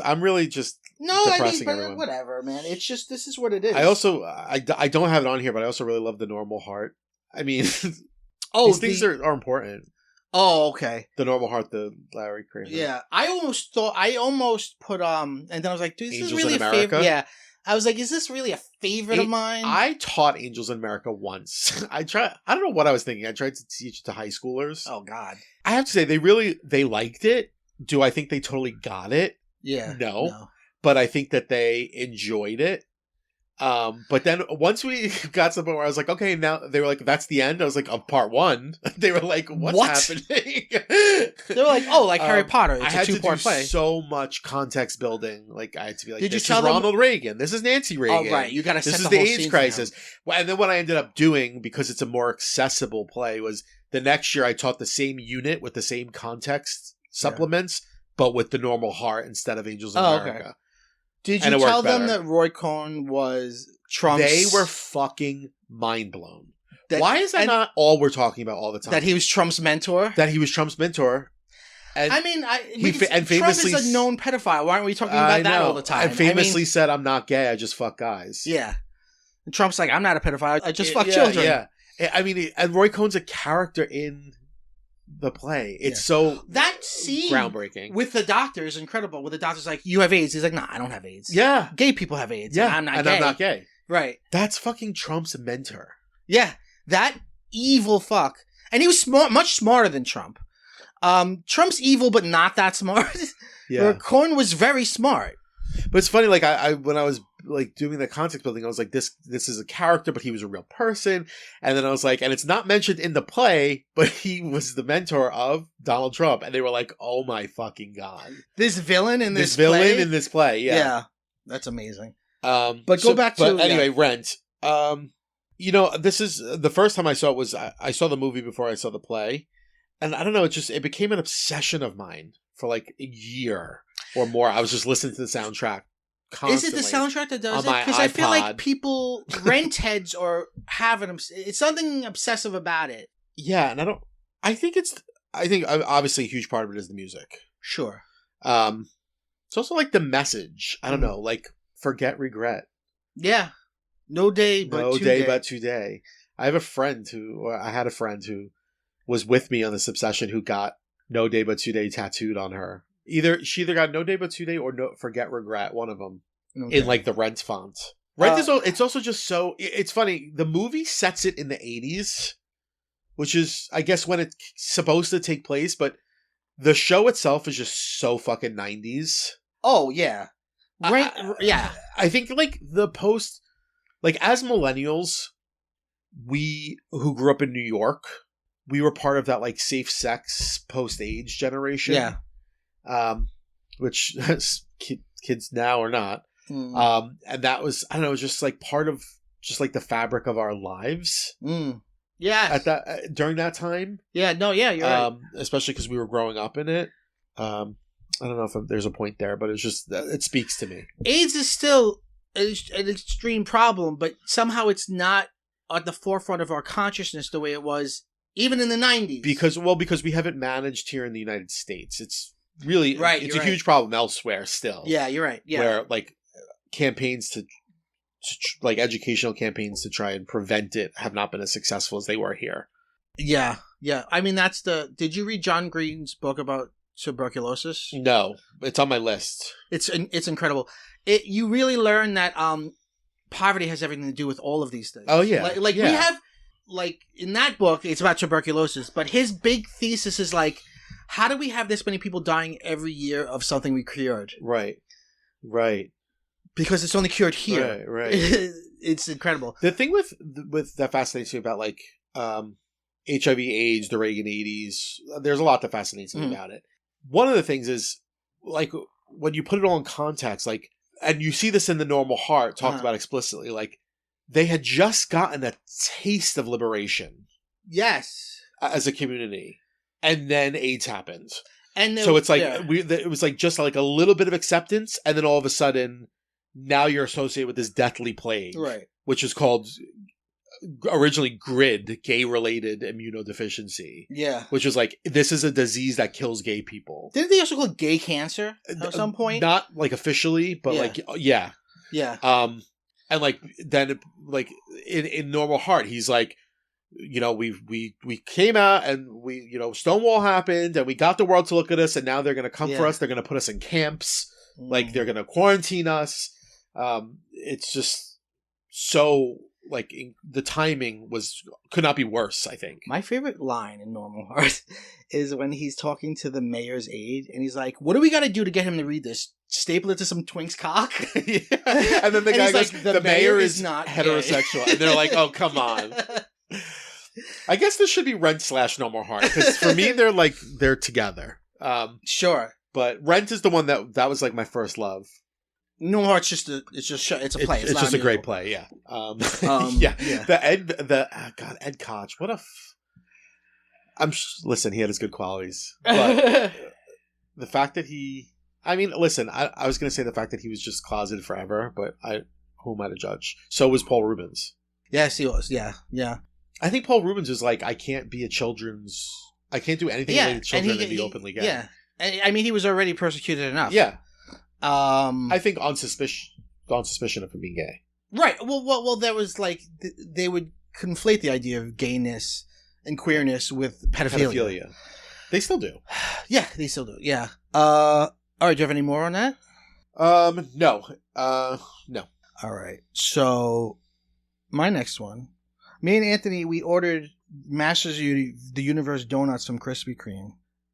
Speaker 2: I'm really just.
Speaker 1: No, I mean,
Speaker 2: depressing
Speaker 1: but
Speaker 2: everyone.
Speaker 1: whatever, man. It's just this is what it is.
Speaker 2: I also I don't have it on here, but I also really love the Normal Heart. I mean, these things are important.
Speaker 1: Oh, okay.
Speaker 2: The Normal Heart, the Larry Kramer.
Speaker 1: Yeah, I almost put and then I was like, dude, this
Speaker 2: Angels
Speaker 1: is really
Speaker 2: in
Speaker 1: a
Speaker 2: America?
Speaker 1: favorite. Yeah, I was like, is this really a favorite of mine?
Speaker 2: I taught Angels in America once. I don't know what I was thinking. I tried to teach it to high schoolers.
Speaker 1: Oh God.
Speaker 2: I have to say they liked it. Do I think they totally got it?
Speaker 1: Yeah.
Speaker 2: No. But I think that they enjoyed it. But then once we got to the point where I was like, okay, now they were like, that's the end. I was like, of part one. They were like, what's
Speaker 1: What?
Speaker 2: happening?
Speaker 1: They were like, oh, like Harry Potter. It's
Speaker 2: I
Speaker 1: a
Speaker 2: had to do
Speaker 1: 2-part play.
Speaker 2: so much context building. Like I had to be like,
Speaker 1: Did you
Speaker 2: this
Speaker 1: tell
Speaker 2: is
Speaker 1: them-
Speaker 2: Ronald Reagan. This is Nancy Reagan.
Speaker 1: Oh, right. You got to set
Speaker 2: This is
Speaker 1: the
Speaker 2: the
Speaker 1: whole
Speaker 2: AIDS
Speaker 1: scene
Speaker 2: crisis. Well, and then what I ended up doing, because it's a more accessible play, was the next year I taught the same unit with the same context supplements, but with the Normal Heart instead of Angels in America.
Speaker 1: Okay. Did
Speaker 2: And
Speaker 1: you
Speaker 2: it worked
Speaker 1: tell them
Speaker 2: better.
Speaker 1: that Roy Cohn was Trump's?
Speaker 2: They were fucking mind blown.
Speaker 1: that-
Speaker 2: Why is that
Speaker 1: and
Speaker 2: not all we're talking about all the time?
Speaker 1: that he was Trump's mentor?
Speaker 2: That he was Trump's mentor. And
Speaker 1: I mean,
Speaker 2: and famously
Speaker 1: Trump is a known pedophile. Why aren't we talking about that all the time?
Speaker 2: And famously said, I'm not gay, I just fuck guys.
Speaker 1: yeah. And Trump's like, I'm not a pedophile. I just fuck
Speaker 2: Yeah,
Speaker 1: children.
Speaker 2: Yeah. I mean, and Roy Cohn's a character in the play. It's so
Speaker 1: That scene
Speaker 2: groundbreaking.
Speaker 1: with the doctor is incredible. Where the doctor's like, "You have AIDS." He's like, "Nah, I don't have AIDS.
Speaker 2: Yeah.
Speaker 1: Gay people have AIDS.
Speaker 2: Yeah.
Speaker 1: and I'm
Speaker 2: and
Speaker 1: not gay."
Speaker 2: I'm not gay.
Speaker 1: Right.
Speaker 2: That's fucking Trump's mentor.
Speaker 1: Yeah. That evil fuck. And he was much smarter than Trump. Trump's evil, but not that smart.
Speaker 2: Yeah.
Speaker 1: Where Cohn was very smart.
Speaker 2: But it's funny, like I when I was like doing the context building, I was like, this is a character, but he was a real person. And then I was like, and it's not mentioned in the play, but he was the mentor of Donald Trump. And they were like, oh my fucking God.
Speaker 1: This villain in this
Speaker 2: villain
Speaker 1: play?
Speaker 2: in this play, yeah.
Speaker 1: That's amazing.
Speaker 2: But
Speaker 1: go back to-
Speaker 2: anyway, Rent. This is the first time I saw it was I saw the movie before I saw the play. And I don't know, it became an obsession of mine for like a year or more. I was just listening to the soundtrack constantly.
Speaker 1: Is it the soundtrack that does
Speaker 2: on
Speaker 1: it?
Speaker 2: my
Speaker 1: Because I feel like
Speaker 2: iPod.
Speaker 1: people, rent heads, or have it's something obsessive about it.
Speaker 2: Yeah, and I think obviously a huge part of it is the music.
Speaker 1: Sure.
Speaker 2: It's also like the message. I don't
Speaker 1: Mm.
Speaker 2: know, like forget regret.
Speaker 1: Yeah. No day but today.
Speaker 2: today. I had a friend who was with me on this obsession who got No Day But Today tattooed on her She either got No Day But Today or No Forget Regret, one of them,
Speaker 1: Okay.
Speaker 2: in like the Rent font. Rent it's also just so, it's funny. The movie sets it in the 80s, which is, I guess, when it's supposed to take place, but the show itself is just so fucking 90s.
Speaker 1: Oh, yeah. Right. Yeah.
Speaker 2: I think like the post, like as millennials, we who grew up in New York, we were part of that like safe sex post-age generation.
Speaker 1: Yeah.
Speaker 2: Which kids now are not.
Speaker 1: Mm.
Speaker 2: And that was, I don't know, it was just like part of just like the fabric of our lives.
Speaker 1: Yeah.
Speaker 2: At that during that time.
Speaker 1: Yeah. No. Yeah. You're right.
Speaker 2: Especially because we were growing up in it. I don't know if there's a point there, but it's just, it speaks to me.
Speaker 1: AIDS is still an extreme problem, but somehow it's not at the forefront of our consciousness the way it was even in the 90s.
Speaker 2: Because we haven't managed here in the United States. It's really,
Speaker 1: right,
Speaker 2: it's a huge problem elsewhere still.
Speaker 1: Yeah, you're right. Yeah.
Speaker 2: Where like campaigns to like educational campaigns to try and prevent it have not been as successful as they were here.
Speaker 1: Yeah. Yeah. I mean, did you read John Green's book about tuberculosis?
Speaker 2: No, it's on my list.
Speaker 1: It's incredible. You really learn that poverty has everything to do with all of these things.
Speaker 2: Oh yeah,
Speaker 1: like we have, like in that book, it's about tuberculosis, but his big thesis is like, how do we have this many people dying every year of something we cured?
Speaker 2: Right.
Speaker 1: Because it's only cured here.
Speaker 2: Right.
Speaker 1: It's incredible.
Speaker 2: The thing with that fascinates me about like HIV/AIDS, the Reagan 80s, there's a lot that fascinates me about it. One of the things is, like, when you put it all in context, like, and you see this in The Normal Heart talked about explicitly, like, they had just gotten a taste of liberation.
Speaker 1: Yes.
Speaker 2: As a community. And then AIDS happened.
Speaker 1: And
Speaker 2: so it's like, it was like just like a little bit of acceptance, and then all of a sudden, now you're associated with this deathly plague.
Speaker 1: Right.
Speaker 2: Which is called originally GRID, gay-related immunodeficiency.
Speaker 1: Yeah.
Speaker 2: Which is like, this is a disease that kills gay people.
Speaker 1: Didn't they also call it gay cancer at some point?
Speaker 2: Not like officially, but like, yeah.
Speaker 1: Yeah.
Speaker 2: And like, then like in Normal Heart, he's like, you know, we came out and we, you know, Stonewall happened and we got the world to look at us, and now they're going to come for us. They're going to put us in camps. Like, they're going to quarantine us. It's just so, like, the timing could not be worse, I think.
Speaker 1: My favorite line in Normal Heart is when he's talking to the mayor's aide, and he's like, what do we got to do to get him to read this? Staple it to some twink's cock?
Speaker 2: Yeah. And then the guy goes, like, the mayor is not heterosexual. And they're like, oh, come on. I guess this should be Rent/Normal Heart, because for me, they're together.
Speaker 1: Sure.
Speaker 2: But Rent is the one that was like my first love.
Speaker 1: Normal Heart's it's a play.
Speaker 2: It's just a great play, yeah. Yeah. Ed Koch, what a. Listen, he had his good qualities, but the fact that I was going to say the fact that he was just closeted forever, but who am I to judge? So was Paul Rubens.
Speaker 1: Yes, he was. Yeah.
Speaker 2: I think Paul Rubens is like, I can't do anything related to children and be openly gay.
Speaker 1: Yeah. I mean, he was already persecuted enough.
Speaker 2: Yeah. I think on suspicion of him being gay.
Speaker 1: Right. Well, there was like, they would conflate the idea of gayness and queerness with pedophilia.
Speaker 2: They still do.
Speaker 1: Yeah, they still do. Yeah. All right. Do you have any more on that?
Speaker 2: No. No.
Speaker 1: All right. So, my next one. Me and Anthony, we ordered Masters of the Universe donuts from Krispy Kreme.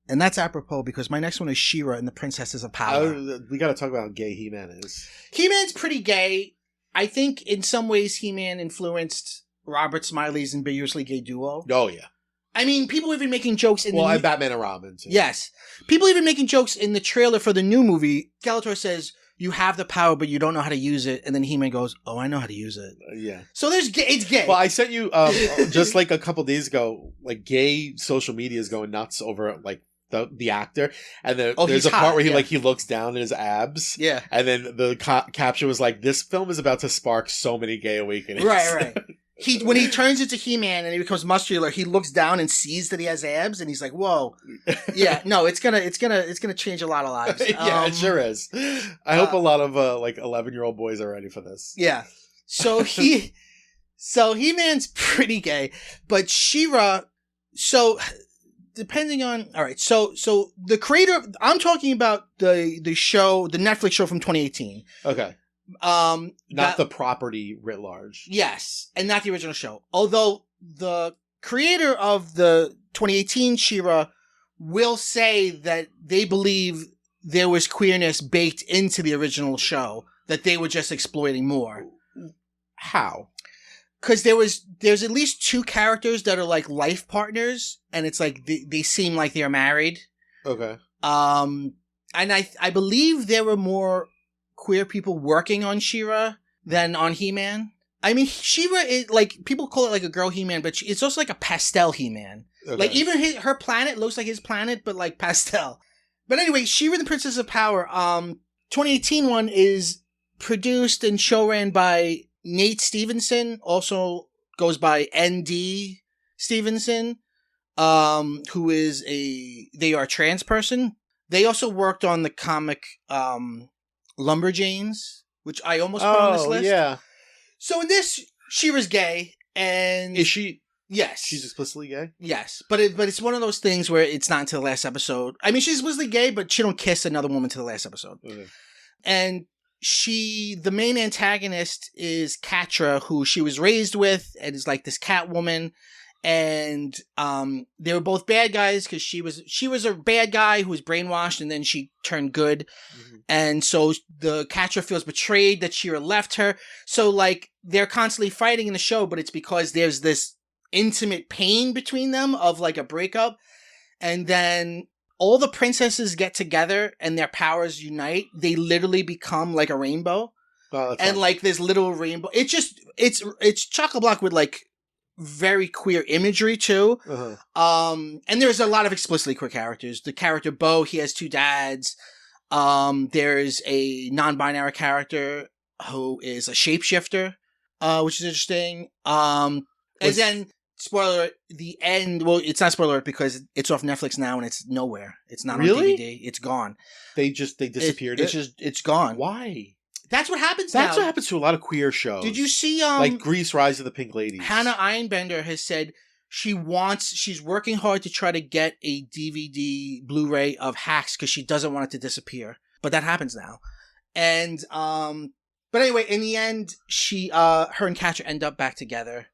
Speaker 1: And that's apropos because my next one is She-Ra and the Princesses of Power.
Speaker 2: We got to talk about how gay He-Man is.
Speaker 1: He-Man's pretty gay. I think in some ways He-Man influenced Robert Smiley's ambiguously gay duo.
Speaker 2: Oh, yeah.
Speaker 1: I mean, people even making jokes in
Speaker 2: and Batman and Robin, too.
Speaker 1: Yes. People even making jokes in the trailer for the new movie. Skeletor says, you have the power, but you don't know how to use it. And then He-Man goes, oh, I know how to use it.
Speaker 2: Yeah.
Speaker 1: So it's gay.
Speaker 2: Well, I sent you, just like a couple days ago, like gay social media is going nuts over like the actor. And there's a part where he looks down at his abs.
Speaker 1: Yeah.
Speaker 2: And then the caption was like, this film is about to spark so many gay awakenings.
Speaker 1: Right. When he turns into He-Man and he becomes muscular, he looks down and sees that he has abs, and he's like, "Whoa, yeah, no, it's gonna change a lot of lives."
Speaker 2: Yeah, it sure is. I hope a lot of like 11-year-old boys are ready for this.
Speaker 1: Yeah, so He-Man's pretty gay, but She-Ra. So depending on, all right. So the creator, I'm talking about the show, the Netflix show from 2018.
Speaker 2: Okay. Not the property writ large.
Speaker 1: Yes, and not the original show. Although the creator of the 2018 She-Ra will say that they believe there was queerness baked into the original show that they were just exploiting more.
Speaker 2: How?
Speaker 1: Because there's at least 2 characters that are like life partners, and it's like they seem like they're married.
Speaker 2: Okay.
Speaker 1: And I believe there were more queer people working on She-Ra than on He-Man. I mean, She-Ra is like, people call it like a girl He-Man, but it's also like a pastel He-Man.
Speaker 2: Okay.
Speaker 1: Like even her planet looks like his planet, but like pastel. But anyway, She-Ra the Princess of Power, 2018 one is produced and showran by Nate Stevenson, also goes by N.D. Stevenson, who is they are a trans person. They also worked on the comic, Lumberjanes, which I almost put on this list.
Speaker 2: Yeah.
Speaker 1: So in this, She-Ra's gay, and
Speaker 2: Is she?
Speaker 1: Yes,
Speaker 2: She's explicitly gay.
Speaker 1: Yes, but it's one of those things where it's not until the last episode. I mean, she's explicitly gay, but she don't kiss another woman till the last episode.
Speaker 2: Okay.
Speaker 1: And the main antagonist is Catra, who she was raised with, and is like this cat woman. And they were both bad guys because she was a bad guy who was brainwashed, and then she turned good. Mm-hmm. And so the Catra feels betrayed that She-Ra left her. So like they're constantly fighting in the show, but it's because there's this intimate pain between them of like a breakup. And then all the princesses get together and their powers unite. They literally become like a rainbow.
Speaker 2: Oh, that's
Speaker 1: and
Speaker 2: fun.
Speaker 1: Like this little rainbow. It's chock-a-block with like very queer imagery too.
Speaker 2: Uh-huh.
Speaker 1: And there's a lot of explicitly queer characters. The character Bo, he has 2 dads. There's a non-binary character who is a shapeshifter, which is interesting. And then, spoiler alert, the end, well, it's not spoiler alert because it's off Netflix now and it's nowhere. It's not
Speaker 2: Really?
Speaker 1: on DVD. It's gone.
Speaker 2: They disappeared.
Speaker 1: It's gone.
Speaker 2: Why?
Speaker 1: That's what happens now.
Speaker 2: That's what happens to a lot of queer shows.
Speaker 1: Did you see,
Speaker 2: like Grease, Rise of the Pink Ladies?
Speaker 1: Hannah Einbender has said she's working hard to try to get a DVD Blu-ray of Hacks because she doesn't want it to disappear. But that happens now. And, but anyway, in the end, her and Catra end up back together.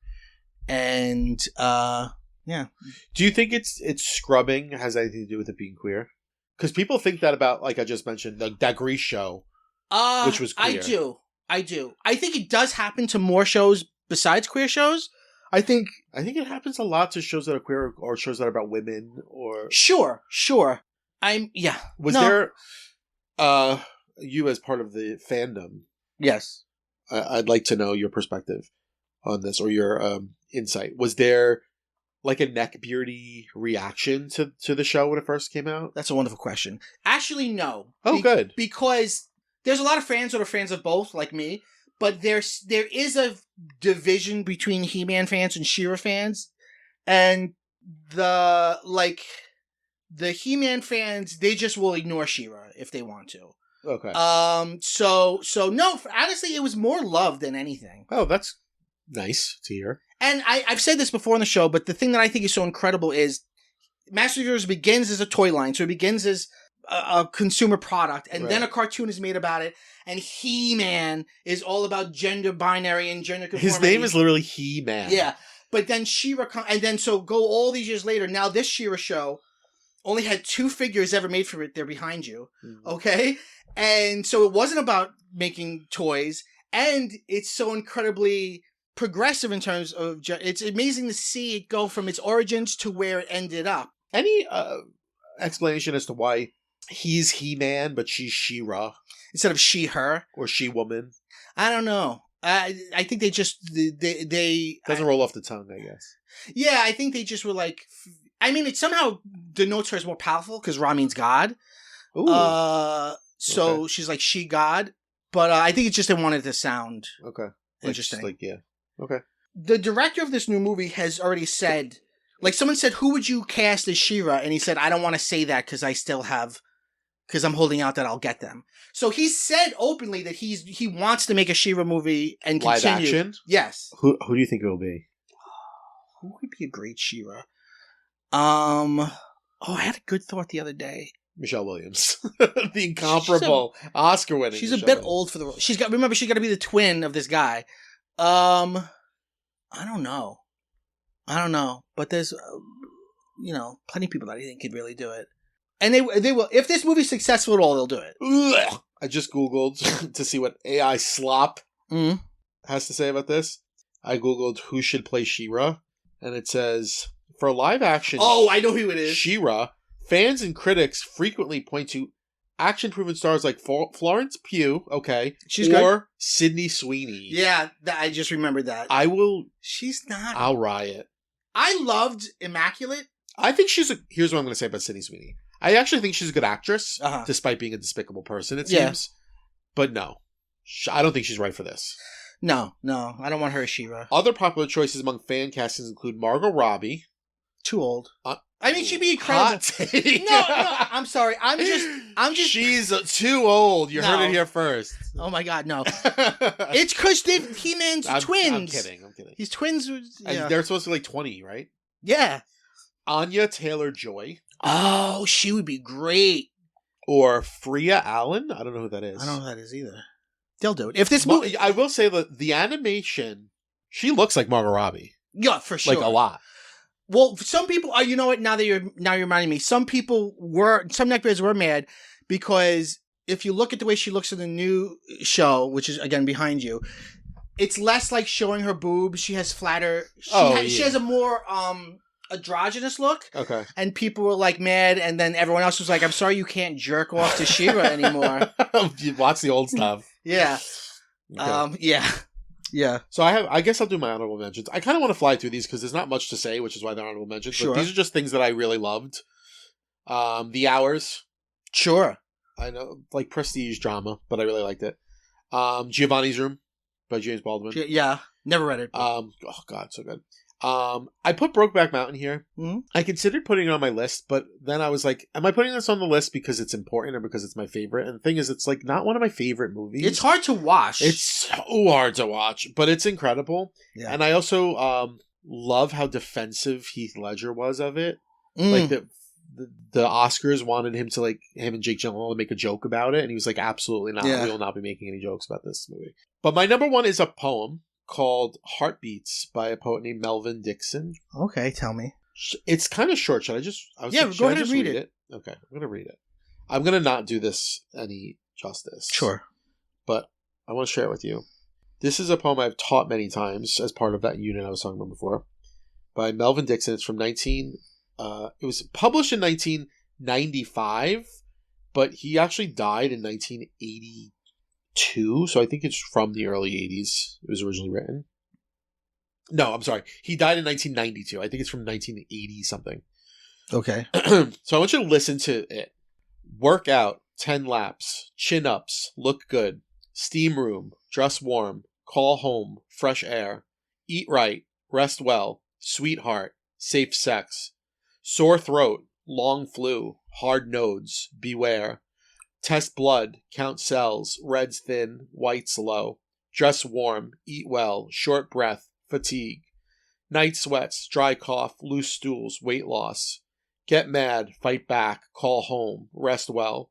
Speaker 1: And, yeah.
Speaker 2: Do you think it's scrubbing has anything to do with it being queer? Because people think that about, like I just mentioned, that Grease show, which was queer.
Speaker 1: I do. I think it does happen to more shows besides queer shows. I think
Speaker 2: it happens a lot to shows that are queer or shows that are about women or...
Speaker 1: Sure.
Speaker 2: Was there, you as part of the fandom...
Speaker 1: Yes.
Speaker 2: I'd like to know your perspective on this or your insight. Was there like a neckbeardy reaction to the show when it first came out?
Speaker 1: That's a wonderful question. Actually, no.
Speaker 2: Oh, good.
Speaker 1: Because there's a lot of fans that are fans of both, like me, but there is a division between He-Man fans and She-Ra fans, and the He-Man fans, they just will ignore She-Ra if they want to.
Speaker 2: Okay.
Speaker 1: So no, honestly, it was more love than anything.
Speaker 2: Oh, that's nice to hear.
Speaker 1: And I've said this before on the show, but the thing that I think is so incredible is Master of the Universe begins as a toy line. So it begins as a consumer product, and then a cartoon is made about it. And He-Man is all about gender binary and gender conformity.
Speaker 2: His name is literally He-Man.
Speaker 1: Yeah. But then She-Ra, and then so go all these years later, now this She-Ra show only had 2 figures ever made for it. They're behind you. Mm-hmm. Okay? And so it wasn't about making toys, and it's so incredibly progressive in terms of it's amazing to see it go from its origins to where it ended up.
Speaker 2: Any explanation as to why he's He-Man but she's She-Ra
Speaker 1: instead of she-her
Speaker 2: or she-woman?
Speaker 1: I don't know. I think they just they
Speaker 2: doesn't roll off the tongue, I guess.
Speaker 1: Yeah, I think they just were like. I mean, it somehow denotes her as more powerful because Ra means God.
Speaker 2: Ooh.
Speaker 1: So okay. She's like she God, but I think it's just they wanted to sound
Speaker 2: interesting. Okay.
Speaker 1: The director of this new movie has already said, like someone said, who would you cast as She-Ra? And he said, I don't want to say that because I'm holding out that I'll get them. So he said openly that he wants to make a She-Ra movie and continue.
Speaker 2: Live action?
Speaker 1: Yes.
Speaker 2: Who do you think it will be?
Speaker 1: Who would be a great She-Ra? Oh, I had a good thought the other day.
Speaker 2: Michelle Williams, the incomparable Oscar-winning.
Speaker 1: She's
Speaker 2: Michelle
Speaker 1: a bit
Speaker 2: Williams.
Speaker 1: old for the role. She's got to be the twin of this guy. I don't know. But there's, plenty of people that I think could really do it. And they will. If this movie's successful at all, they'll do it.
Speaker 2: Ugh. I just Googled to see what AI slop has to say about this. I Googled who should play She-Ra, and it says, for live action
Speaker 1: Oh, I know who it is.
Speaker 2: She-Ra, fans and critics frequently point to action-proven stars like Florence Pugh, okay,
Speaker 1: She's
Speaker 2: or
Speaker 1: good.
Speaker 2: Sydney Sweeney.
Speaker 1: Yeah, I just remembered that. She's not.
Speaker 2: I'll riot.
Speaker 1: I loved Immaculate.
Speaker 2: I think here's what I'm going to say about Sydney Sweeney. I actually think she's a good actress, despite being a despicable person, it seems. But no, I don't think she's right for this.
Speaker 1: No, I don't want her as She-Ra.
Speaker 2: Other popular choices among fan castings include Margot Robbie.
Speaker 1: Too old. I mean, she'd be incredible. No, I'm sorry. I'm just.
Speaker 2: She's too old. You heard it here first.
Speaker 1: Oh my God, no. It's because He-Man's twins.
Speaker 2: I'm kidding.
Speaker 1: He's twins.
Speaker 2: And they're supposed to be like 20, right?
Speaker 1: Yeah.
Speaker 2: Anya Taylor-Joy.
Speaker 1: Oh, she would be great.
Speaker 2: Or Freya Allen. I don't know who that is.
Speaker 1: I don't know who that is either. They'll do it. If this movie...
Speaker 2: I will say that the animation, she looks like Margot Robbie.
Speaker 1: Yeah, for sure.
Speaker 2: Like a lot.
Speaker 1: Well, some people, you know what, now you're reminding me, some neckbeards were mad because if you look at the way she looks in the new show, which is, again, behind you, it's less like showing her boobs. She has flatter... She has a more... androgynous look. Okay. And people were like mad, and then everyone else was like, I'm sorry you can't jerk off to She-Ra anymore.
Speaker 2: You watch the old stuff.
Speaker 1: Yeah. Okay. Yeah.
Speaker 2: So I guess I'll do my honorable mentions. I kind of want to fly through these because there's not much to say, which is why they're honorable mentions. Sure. But these are just things that I really loved. The Hours.
Speaker 1: Sure.
Speaker 2: I know, like prestige drama, but I really liked it. Giovanni's Room by James Baldwin.
Speaker 1: Yeah. Never read it.
Speaker 2: Oh God, so good. I put Brokeback Mountain here. Mm-hmm. I considered putting it on my list, but then I was like, am I putting this on the list because it's important or because it's my favorite? And the thing is, it's like not one of my favorite movies.
Speaker 1: It's hard to watch.
Speaker 2: It's so hard to watch, but it's incredible. Yeah. And I also love how defensive Heath Ledger was of it. Like the Oscars wanted him and Jake Gyllenhaal to make a joke about it, and he was like, absolutely not. Yeah. We will not be making any jokes about this movie. But my number one is a poem called Heartbeats by a poet named Melvin Dixon.
Speaker 1: Okay, tell me.
Speaker 2: It's kind of short. Should I just...
Speaker 1: go ahead and read it.
Speaker 2: Okay, I'm going to read it. I'm going to not do this any justice.
Speaker 1: Sure.
Speaker 2: But I want to share it with you. This is a poem I've taught many times as part of that unit I was talking about before. By Melvin Dixon. It's from it was published in 1995, but he actually died in 1982. So I think it's from the early 80s. It was originally written. No, I'm sorry. He died in 1992. I think it's from 1980 something.
Speaker 1: Okay.
Speaker 2: So I want you to listen to it. Work out, 10 laps, chin ups, look good, steam room, dress warm, call home, fresh air, eat right, rest well, sweetheart, safe sex, sore throat, long flu, hard nodes, beware. Test blood, count cells, reds thin, whites low. Dress warm, eat well, short breath, fatigue. Night sweats, dry cough, loose stools, weight loss. Get mad, fight back, call home, rest well.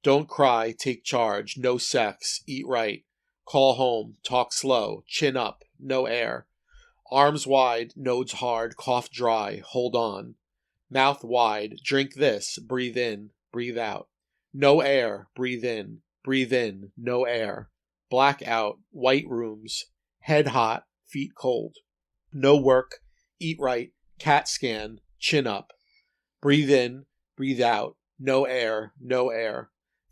Speaker 2: Don't cry, take charge, no sex, eat right. Call home, talk slow, chin up, no air. Arms wide, nodes hard, cough dry, hold on. Mouth wide, drink this, breathe in, breathe out. No air, breathe in, no air. Black out, white rooms, head hot, feet cold. No work, eat right, CAT scan, chin up. Breathe in, breathe out, no air,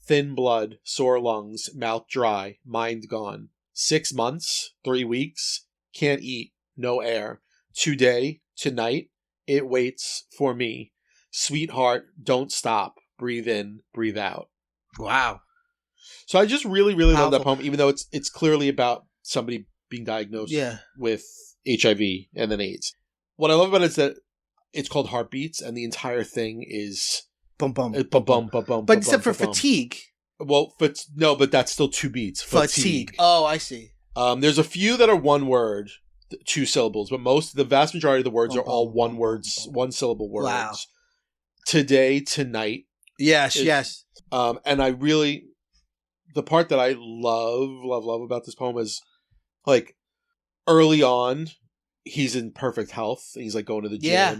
Speaker 2: Thin blood, sore lungs, mouth dry, mind gone. 6 months, 3 weeks, can't eat, no air. Today, tonight, it waits for me. Sweetheart, don't stop. Breathe in, breathe out.
Speaker 1: Wow.
Speaker 2: So I just really, really love that poem, even though it's clearly about somebody being diagnosed with HIV and then AIDS. What I love about it is that it's called Heartbeats, and the entire thing is
Speaker 1: bum bum
Speaker 2: bum bum bum bum.
Speaker 1: But except for fatigue.
Speaker 2: Well, no, but that's still 2 beats. Fatigue.
Speaker 1: Oh, I see.
Speaker 2: There's a few that are one word, 2 syllables, but the vast majority of the words are all one syllable words.
Speaker 1: Wow.
Speaker 2: today, tonight.
Speaker 1: Yes,
Speaker 2: It-
Speaker 1: yes.
Speaker 2: And I really, the part that I love about this poem is like early on, he's in perfect health. He's like going to the gym.
Speaker 1: Yeah.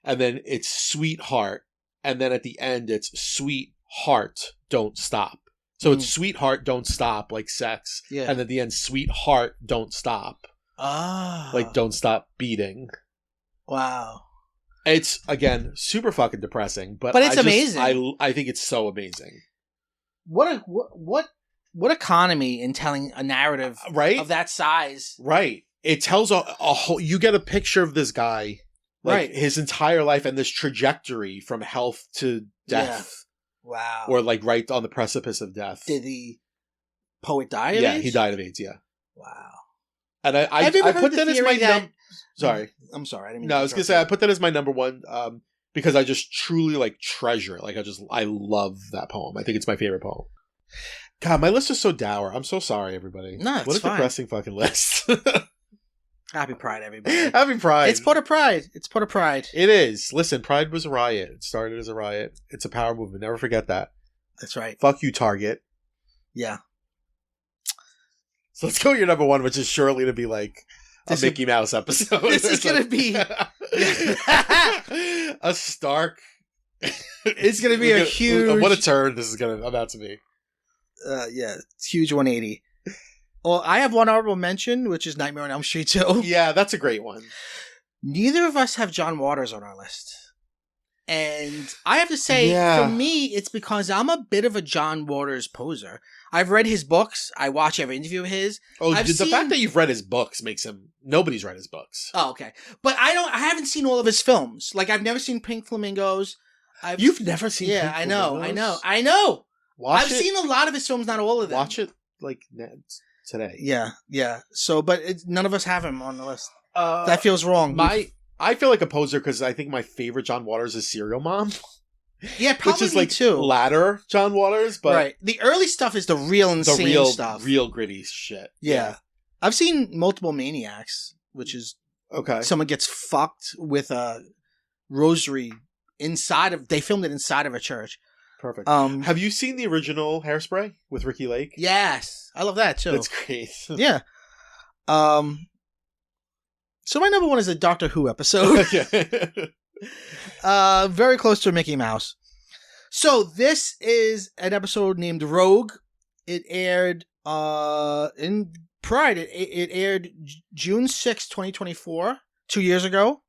Speaker 2: And then it's sweetheart. And then at the end, it's sweetheart, don't stop. So it's sweetheart, don't stop, like sex.
Speaker 1: Yeah.
Speaker 2: And at the end, sweetheart, don't stop.
Speaker 1: Ah.
Speaker 2: Like, don't stop beating.
Speaker 1: Wow.
Speaker 2: It's, again, super fucking depressing. But
Speaker 1: it's amazing.
Speaker 2: I think it's so amazing.
Speaker 1: What economy in telling a narrative
Speaker 2: Right?
Speaker 1: of that size.
Speaker 2: Right. It tells a whole, you get a picture of this guy, like
Speaker 1: Right.
Speaker 2: his entire life and this trajectory from health to death,
Speaker 1: Wow.
Speaker 2: or like right on the precipice of death.
Speaker 1: Did the poet die of
Speaker 2: Yeah,
Speaker 1: AIDS?
Speaker 2: he died of AIDS. Yeah,
Speaker 1: Wow.
Speaker 2: and I
Speaker 1: Have you ever
Speaker 2: I
Speaker 1: heard
Speaker 2: put
Speaker 1: the
Speaker 2: that as
Speaker 1: theory
Speaker 2: my
Speaker 1: that-
Speaker 2: sorry.
Speaker 1: I'm sorry. I didn't mean
Speaker 2: No,
Speaker 1: to
Speaker 2: I was gonna
Speaker 1: interrupt
Speaker 2: say I
Speaker 1: you.
Speaker 2: put that as my number one because I just truly like treasure it. Like I love that poem. I think it's my favorite poem. God, my list is so dour. I'm so sorry, everybody.
Speaker 1: No, it's
Speaker 2: what a
Speaker 1: fine.
Speaker 2: depressing fucking list.
Speaker 1: Happy Pride, everybody.
Speaker 2: Happy Pride.
Speaker 1: It's part of Pride. It's part of Pride.
Speaker 2: It is. Listen, Pride was a riot. It started as a riot. It's a power movement. Never forget that.
Speaker 1: That's right.
Speaker 2: Fuck you, Target.
Speaker 1: Yeah.
Speaker 2: So let's go with your number one, which is surely to be like a
Speaker 1: This is-
Speaker 2: Mickey Mouse episode.
Speaker 1: this is gonna be-
Speaker 2: a stark.
Speaker 1: It's gonna be a huge-
Speaker 2: What a turn this is about to be.
Speaker 1: Yeah. It's huge 180. Well, I have one honorable mention, which is Nightmare on Elm Street 2.
Speaker 2: Yeah, that's a great one.
Speaker 1: Neither of us have John Waters on our list. And I have to say,
Speaker 2: Yeah.
Speaker 1: for me, it's because I'm a bit of a John Waters poser. I've read his books. I watch every interview of his.
Speaker 2: Oh,
Speaker 1: I've
Speaker 2: the
Speaker 1: seen-
Speaker 2: fact that you've read his books makes him. Nobody's read his books.
Speaker 1: Oh, okay. But I haven't seen all of his films. Like, I've never seen Pink Flamingos.
Speaker 2: You've never seen?
Speaker 1: Yeah,
Speaker 2: Pink
Speaker 1: I
Speaker 2: Flamingos?
Speaker 1: know.
Speaker 2: Watch
Speaker 1: I've
Speaker 2: it.
Speaker 1: seen a lot of his films, not all of them.
Speaker 2: Watch it like today.
Speaker 1: Yeah. So, but none of us have him on the list. That feels wrong.
Speaker 2: I feel like a poser because I think my favorite John Waters is Serial Mom,
Speaker 1: yeah, probably
Speaker 2: which is
Speaker 1: me
Speaker 2: like
Speaker 1: too.
Speaker 2: latter John Waters, but
Speaker 1: Right. The early stuff is the real
Speaker 2: the
Speaker 1: insane stuff.
Speaker 2: real gritty shit.
Speaker 1: Yeah. I've seen Multiple Maniacs, which is
Speaker 2: Okay.
Speaker 1: someone gets fucked with a rosary they filmed it inside of a church.
Speaker 2: Perfect.
Speaker 1: Have
Speaker 2: Have you seen the original Hairspray with Ricky Lake?
Speaker 1: yes. I love that too.
Speaker 2: That's great.
Speaker 1: Yeah. So my number one is a Doctor Who episode. Very close to Mickey Mouse. So this is an episode named Rogue. It aired in Pride. It aired June 6, 2024, 2 years ago.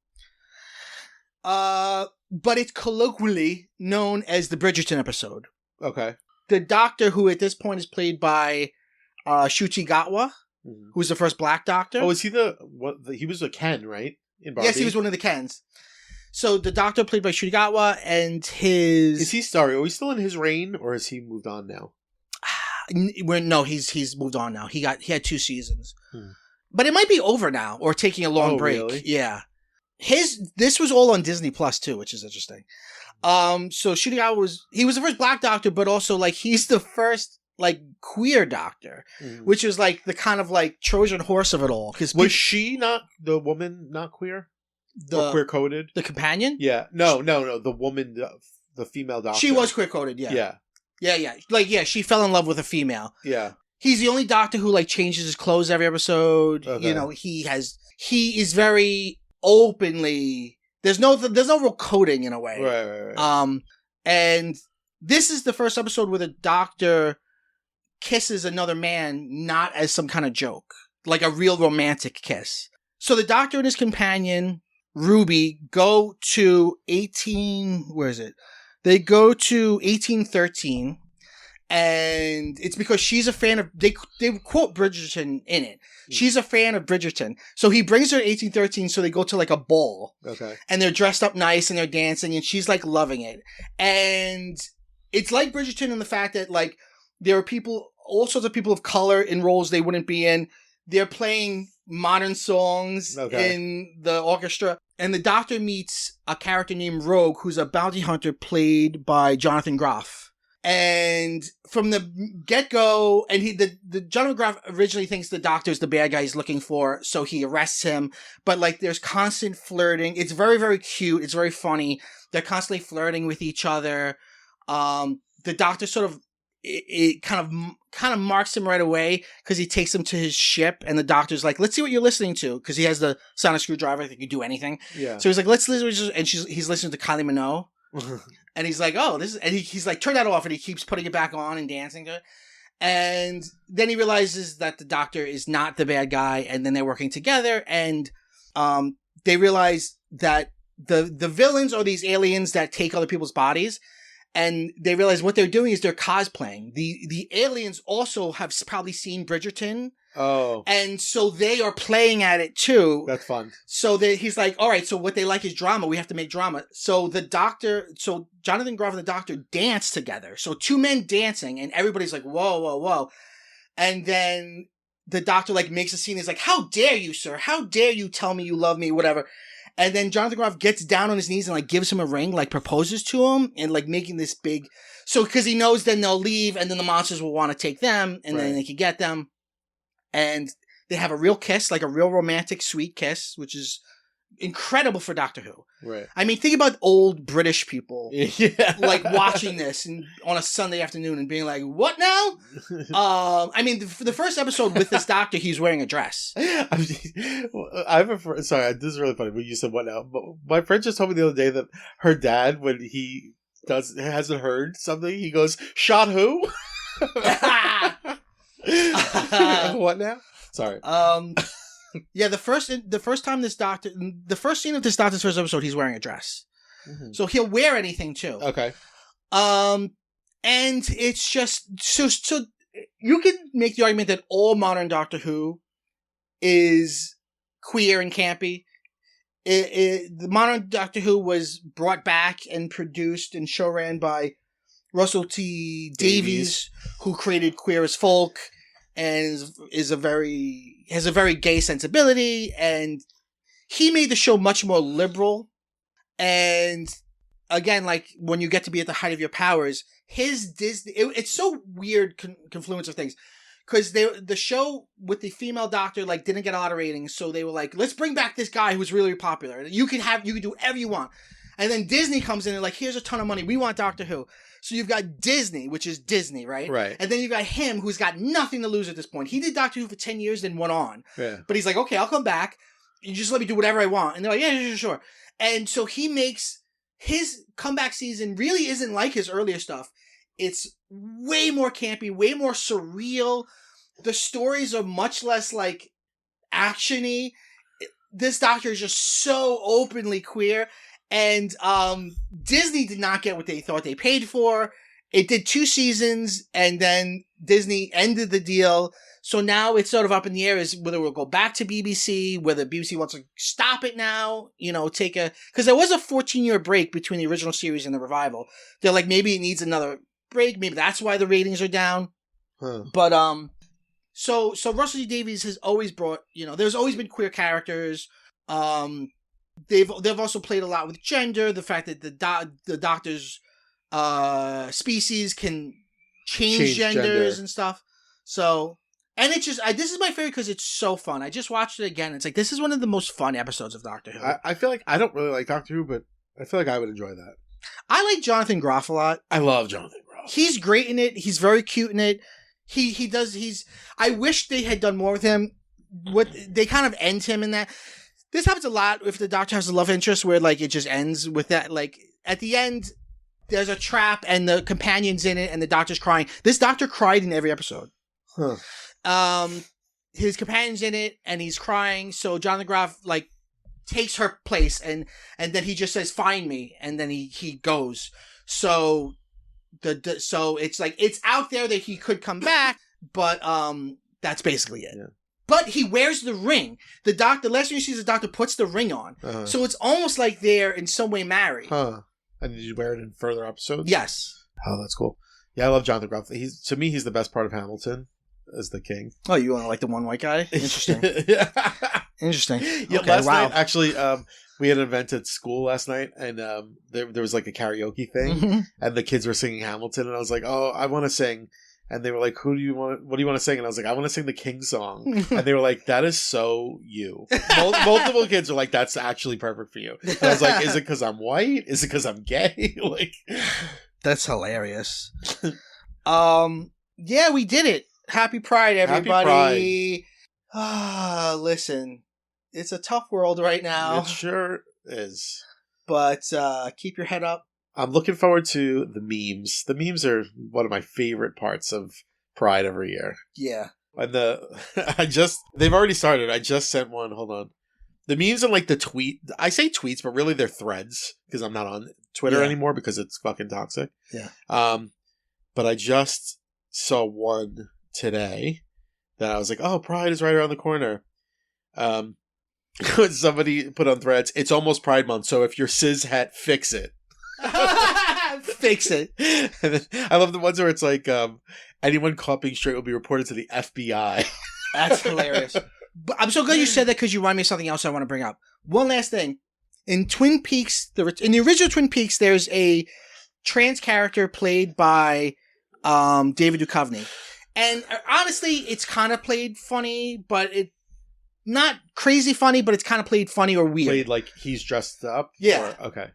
Speaker 1: But it's colloquially known as the Bridgerton episode.
Speaker 2: Okay.
Speaker 1: The Doctor, who at this point is played by Shuchi Gatwa,
Speaker 2: Mhm.
Speaker 1: who was the first Black Doctor.
Speaker 2: Oh, is he he was a Ken, right? In Barbie?
Speaker 1: Yes, he was one of the Kens. So the Doctor played by Shuchi Gatwa, and his
Speaker 2: Is he sorry? Are we still in his reign, or has he moved on now?
Speaker 1: No, he's moved on now. He had 2 seasons,
Speaker 2: Hmm.
Speaker 1: but it might be over now or taking a long
Speaker 2: Oh,
Speaker 1: break.
Speaker 2: really?
Speaker 1: Yeah, this was all on Disney Plus too, which is interesting. So Shuchi Gatwa was the first Black Doctor, but also like he's the first like queer Doctor,
Speaker 2: Mhm.
Speaker 1: which is like the kind of like Trojan horse of it all. Because
Speaker 2: Was she not the woman, not queer? Or queer coded?
Speaker 1: the companion,
Speaker 2: Yeah. No. The woman, the female doctor.
Speaker 1: she was queer coded. Yeah.
Speaker 2: Yeah.
Speaker 1: She fell in love with a female.
Speaker 2: Yeah.
Speaker 1: He's the only Doctor who like changes his clothes every episode.
Speaker 2: Okay.
Speaker 1: You know, he is very openly. There's no real coding in a way.
Speaker 2: Right.
Speaker 1: And this is the first episode where the Doctor kisses another man, not as some kind of joke, like a real romantic kiss. So the Doctor and his companion Ruby go to where is it? They go to 1813, and it's because she's a fan of, they quote Bridgerton in it. She's a fan of Bridgerton. So he brings her to 1813, so they go to like a ball,
Speaker 2: Okay.
Speaker 1: and they're dressed up nice, and they're dancing, and she's like loving it. And it's like Bridgerton in the fact that like there are people, all sorts of people of color in roles they wouldn't be in. They're playing modern songs
Speaker 2: Okay.
Speaker 1: in the orchestra. And the Doctor meets a character named Rogue, who's a bounty hunter played by Jonathan Groff. And from the get-go, and the Jonathan Groff originally thinks the doctor's the bad guy he's looking for, so he arrests him. But like, there's constant flirting. It's very, very cute. It's very funny. They're constantly flirting with each other. The doctor sort of it kind of marks him right away because he takes him to his ship, and the doctor's like, "Let's see what you're listening to," because he has the sonic screwdriver that can do anything.
Speaker 2: Yeah.
Speaker 1: So he's like, "Let's listen," and he's listening to Kylie Minogue. And he's like, oh, this is, and he's like, turn that off, and he keeps putting it back on and dancing to it. And then he realizes that the doctor is not the bad guy, and then they're working together, and they realize that the villains are these aliens that take other people's bodies, and they realize what they're doing is they're cosplaying. The aliens also have probably seen Bridgerton.
Speaker 2: Oh.
Speaker 1: And so they are playing at it too.
Speaker 2: That's fun.
Speaker 1: So he's like, all right, so what they like is drama. We have to make drama. So Jonathan Groff and the doctor dance together. So two men dancing, and everybody's like, whoa, whoa, whoa. And then the doctor like makes a scene. He's like, how dare you, sir? How dare you tell me you love me, whatever. And then Jonathan Groff gets down on his knees and like gives him a ring, like proposes to him, and like making this big, so because he knows then they'll leave, and then the monsters will want to take them, and then they can get them. And they have a real kiss, like a real romantic, sweet kiss, which is incredible for Doctor Who.
Speaker 2: Right.
Speaker 1: I mean, think about old British people,
Speaker 2: Yeah.
Speaker 1: like watching this on a Sunday afternoon and being like, "What now?" I mean, for the first episode with this doctor, he's wearing a dress.
Speaker 2: I have a friend, sorry, this is really funny. But you said what now? But my friend just told me the other day that her dad, when he hasn't heard something, he goes, "Shot who?" What now? Sorry.
Speaker 1: Yeah, the first time the first scene of this doctor's first episode, he's wearing a dress. Mm-hmm. So he'll wear anything too.
Speaker 2: Okay.
Speaker 1: And it's just so you can make the argument that all modern Doctor Who is queer and campy. The modern Doctor Who was brought back and produced and show ran by Russell T Davies, who created Queer as Folk, and has a very gay sensibility, and he made the show much more liberal. And again, like when you get to be at the height of your powers, his Disney, it's so weird confluence of things, because the show with the female doctor like didn't get a lot of ratings, so they were like, let's bring back this guy who was really popular. You can do whatever you want. And then Disney comes in and like, here's a ton of money. We want Doctor Who. So you've got Disney, which is Disney, right?
Speaker 2: Right.
Speaker 1: And then you've got him, who's got nothing to lose at this point. He did Doctor Who for 10 years, then went on.
Speaker 2: Yeah.
Speaker 1: But he's like, okay, I'll come back. You just let me do whatever I want. And they're like, yeah, sure. And so he makes his comeback season really isn't like his earlier stuff. It's way more campy, way more surreal. The stories are much less like action-y. This Doctor is just so openly queer. And Disney did not get what they thought they paid for. It did 2 seasons, and then Disney ended the deal. So now it's sort of up in the air as whether we'll go back to BBC, whether BBC wants to stop it now, because there was a 14-year break between the original series and the revival. They're like, maybe it needs another break. Maybe that's why the ratings are down. Huh. But so Russell T Davies has always brought, there's always been queer characters. They've also played a lot with gender, the fact that the Doctor's species can change genders and stuff. So, and it's just this is my favorite because it's so fun. I just watched it again. It's like, this is one of the most fun episodes of Doctor Who.
Speaker 2: I feel like I don't really like Doctor Who, but I feel like I would enjoy that.
Speaker 1: I like Jonathan Groff a lot.
Speaker 2: I love Jonathan Groff.
Speaker 1: He's great in it. He's very cute in it. I wish they had done more with him. They kind of end him in that. This happens a lot if the Doctor has a love interest where, like, it just ends with that. Like, at the end, there's a trap and the companion's in it and the Doctor's crying. This Doctor cried in every episode. Huh. His companion's in it and he's crying. So Jonathan Groff, like, takes her place and then he just says, find me. And then he goes. So so it's like, it's out there that he could come back, but that's basically it. Yeah. But he wears the ring. The last time you see the Doctor puts the ring on. Uh-huh. So it's almost like they're in some way married.
Speaker 2: Huh. And did you wear it in further episodes?
Speaker 1: Yes.
Speaker 2: Oh, that's cool. Yeah, I love Jonathan Groff. To me, he's the best part of Hamilton. as the king.
Speaker 1: Oh, you want like the one white guy? Interesting.
Speaker 2: Yeah.
Speaker 1: Interesting.
Speaker 2: Yeah,
Speaker 1: Okay,
Speaker 2: last
Speaker 1: wow.
Speaker 2: night, actually, we had an event at school last night, and there was like a karaoke thing,
Speaker 1: Mhm.
Speaker 2: and the kids were singing Hamilton, and I was like, "Oh, I want to sing," and they were like, "What do you want to sing?" And I was like, "I want to sing the King song," and they were like, "That is so you." Multiple kids are like, "That's actually perfect for you." And I was like, "Is it because I'm white? Is it because I'm gay?" Like,
Speaker 1: That's hilarious. Yeah, we did it. Happy Pride, everybody. Listen, it's a tough world right now,
Speaker 2: it sure is.
Speaker 1: but keep your head up.
Speaker 2: I'm looking forward to the memes. The memes are one of my favorite parts of Pride every year.
Speaker 1: Yeah.
Speaker 2: And they've already started. I just sent one. Hold on. The memes and like the tweet. I say tweets, but really they're threads because I'm not on Twitter
Speaker 1: Yeah.
Speaker 2: anymore because it's fucking toxic.
Speaker 1: Yeah.
Speaker 2: But I just saw one today that I was like, oh, Pride is right around the corner. Somebody put on threads, it's almost Pride Month, so if you're cishet, fix it.
Speaker 1: Fix it.
Speaker 2: And then I love the ones where it's like, anyone caught being straight will be reported to the FBI.
Speaker 1: That's hilarious. But I'm so glad you said that because you remind me of something else I want to bring up. One last thing. In Twin Peaks, in the original Twin Peaks, there's a trans character played by David Duchovny. And honestly, it's kind of played funny, but it not crazy funny, but it's kind of played funny or weird.
Speaker 2: Played like he's dressed up?
Speaker 1: Yeah.
Speaker 2: Okay.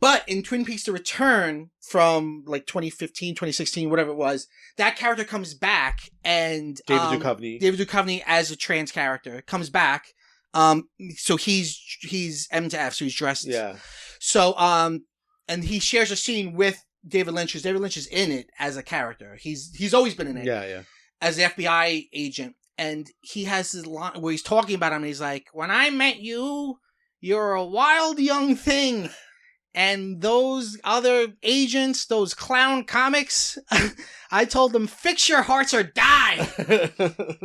Speaker 1: But in Twin Peaks The Return from like 2015, 2016, whatever it was, that character comes back and
Speaker 2: David Duchovny
Speaker 1: as a trans character comes back. So he's M to F, so he's dressed.
Speaker 2: Yeah.
Speaker 1: So and he shares a scene with David Lynch. David Lynch is in it as a character. He's always been in it.
Speaker 2: Yeah, yeah.
Speaker 1: As the FBI agent. And he has this line where he's talking about him and he's like, when I met you, you're a wild young thing. And those other agents, those clown comics, I told them, fix your hearts or die.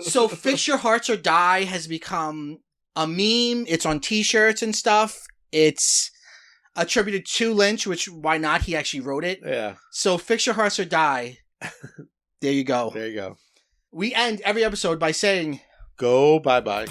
Speaker 1: So Fix Your Hearts or Die has become a meme. It's on t-shirts and stuff. It's attributed to Lynch, which why not? He actually wrote it.
Speaker 2: Yeah.
Speaker 1: So Fix Your Hearts or Die. There you go.
Speaker 2: There you go.
Speaker 1: We end every episode by saying,
Speaker 2: go bye-bye.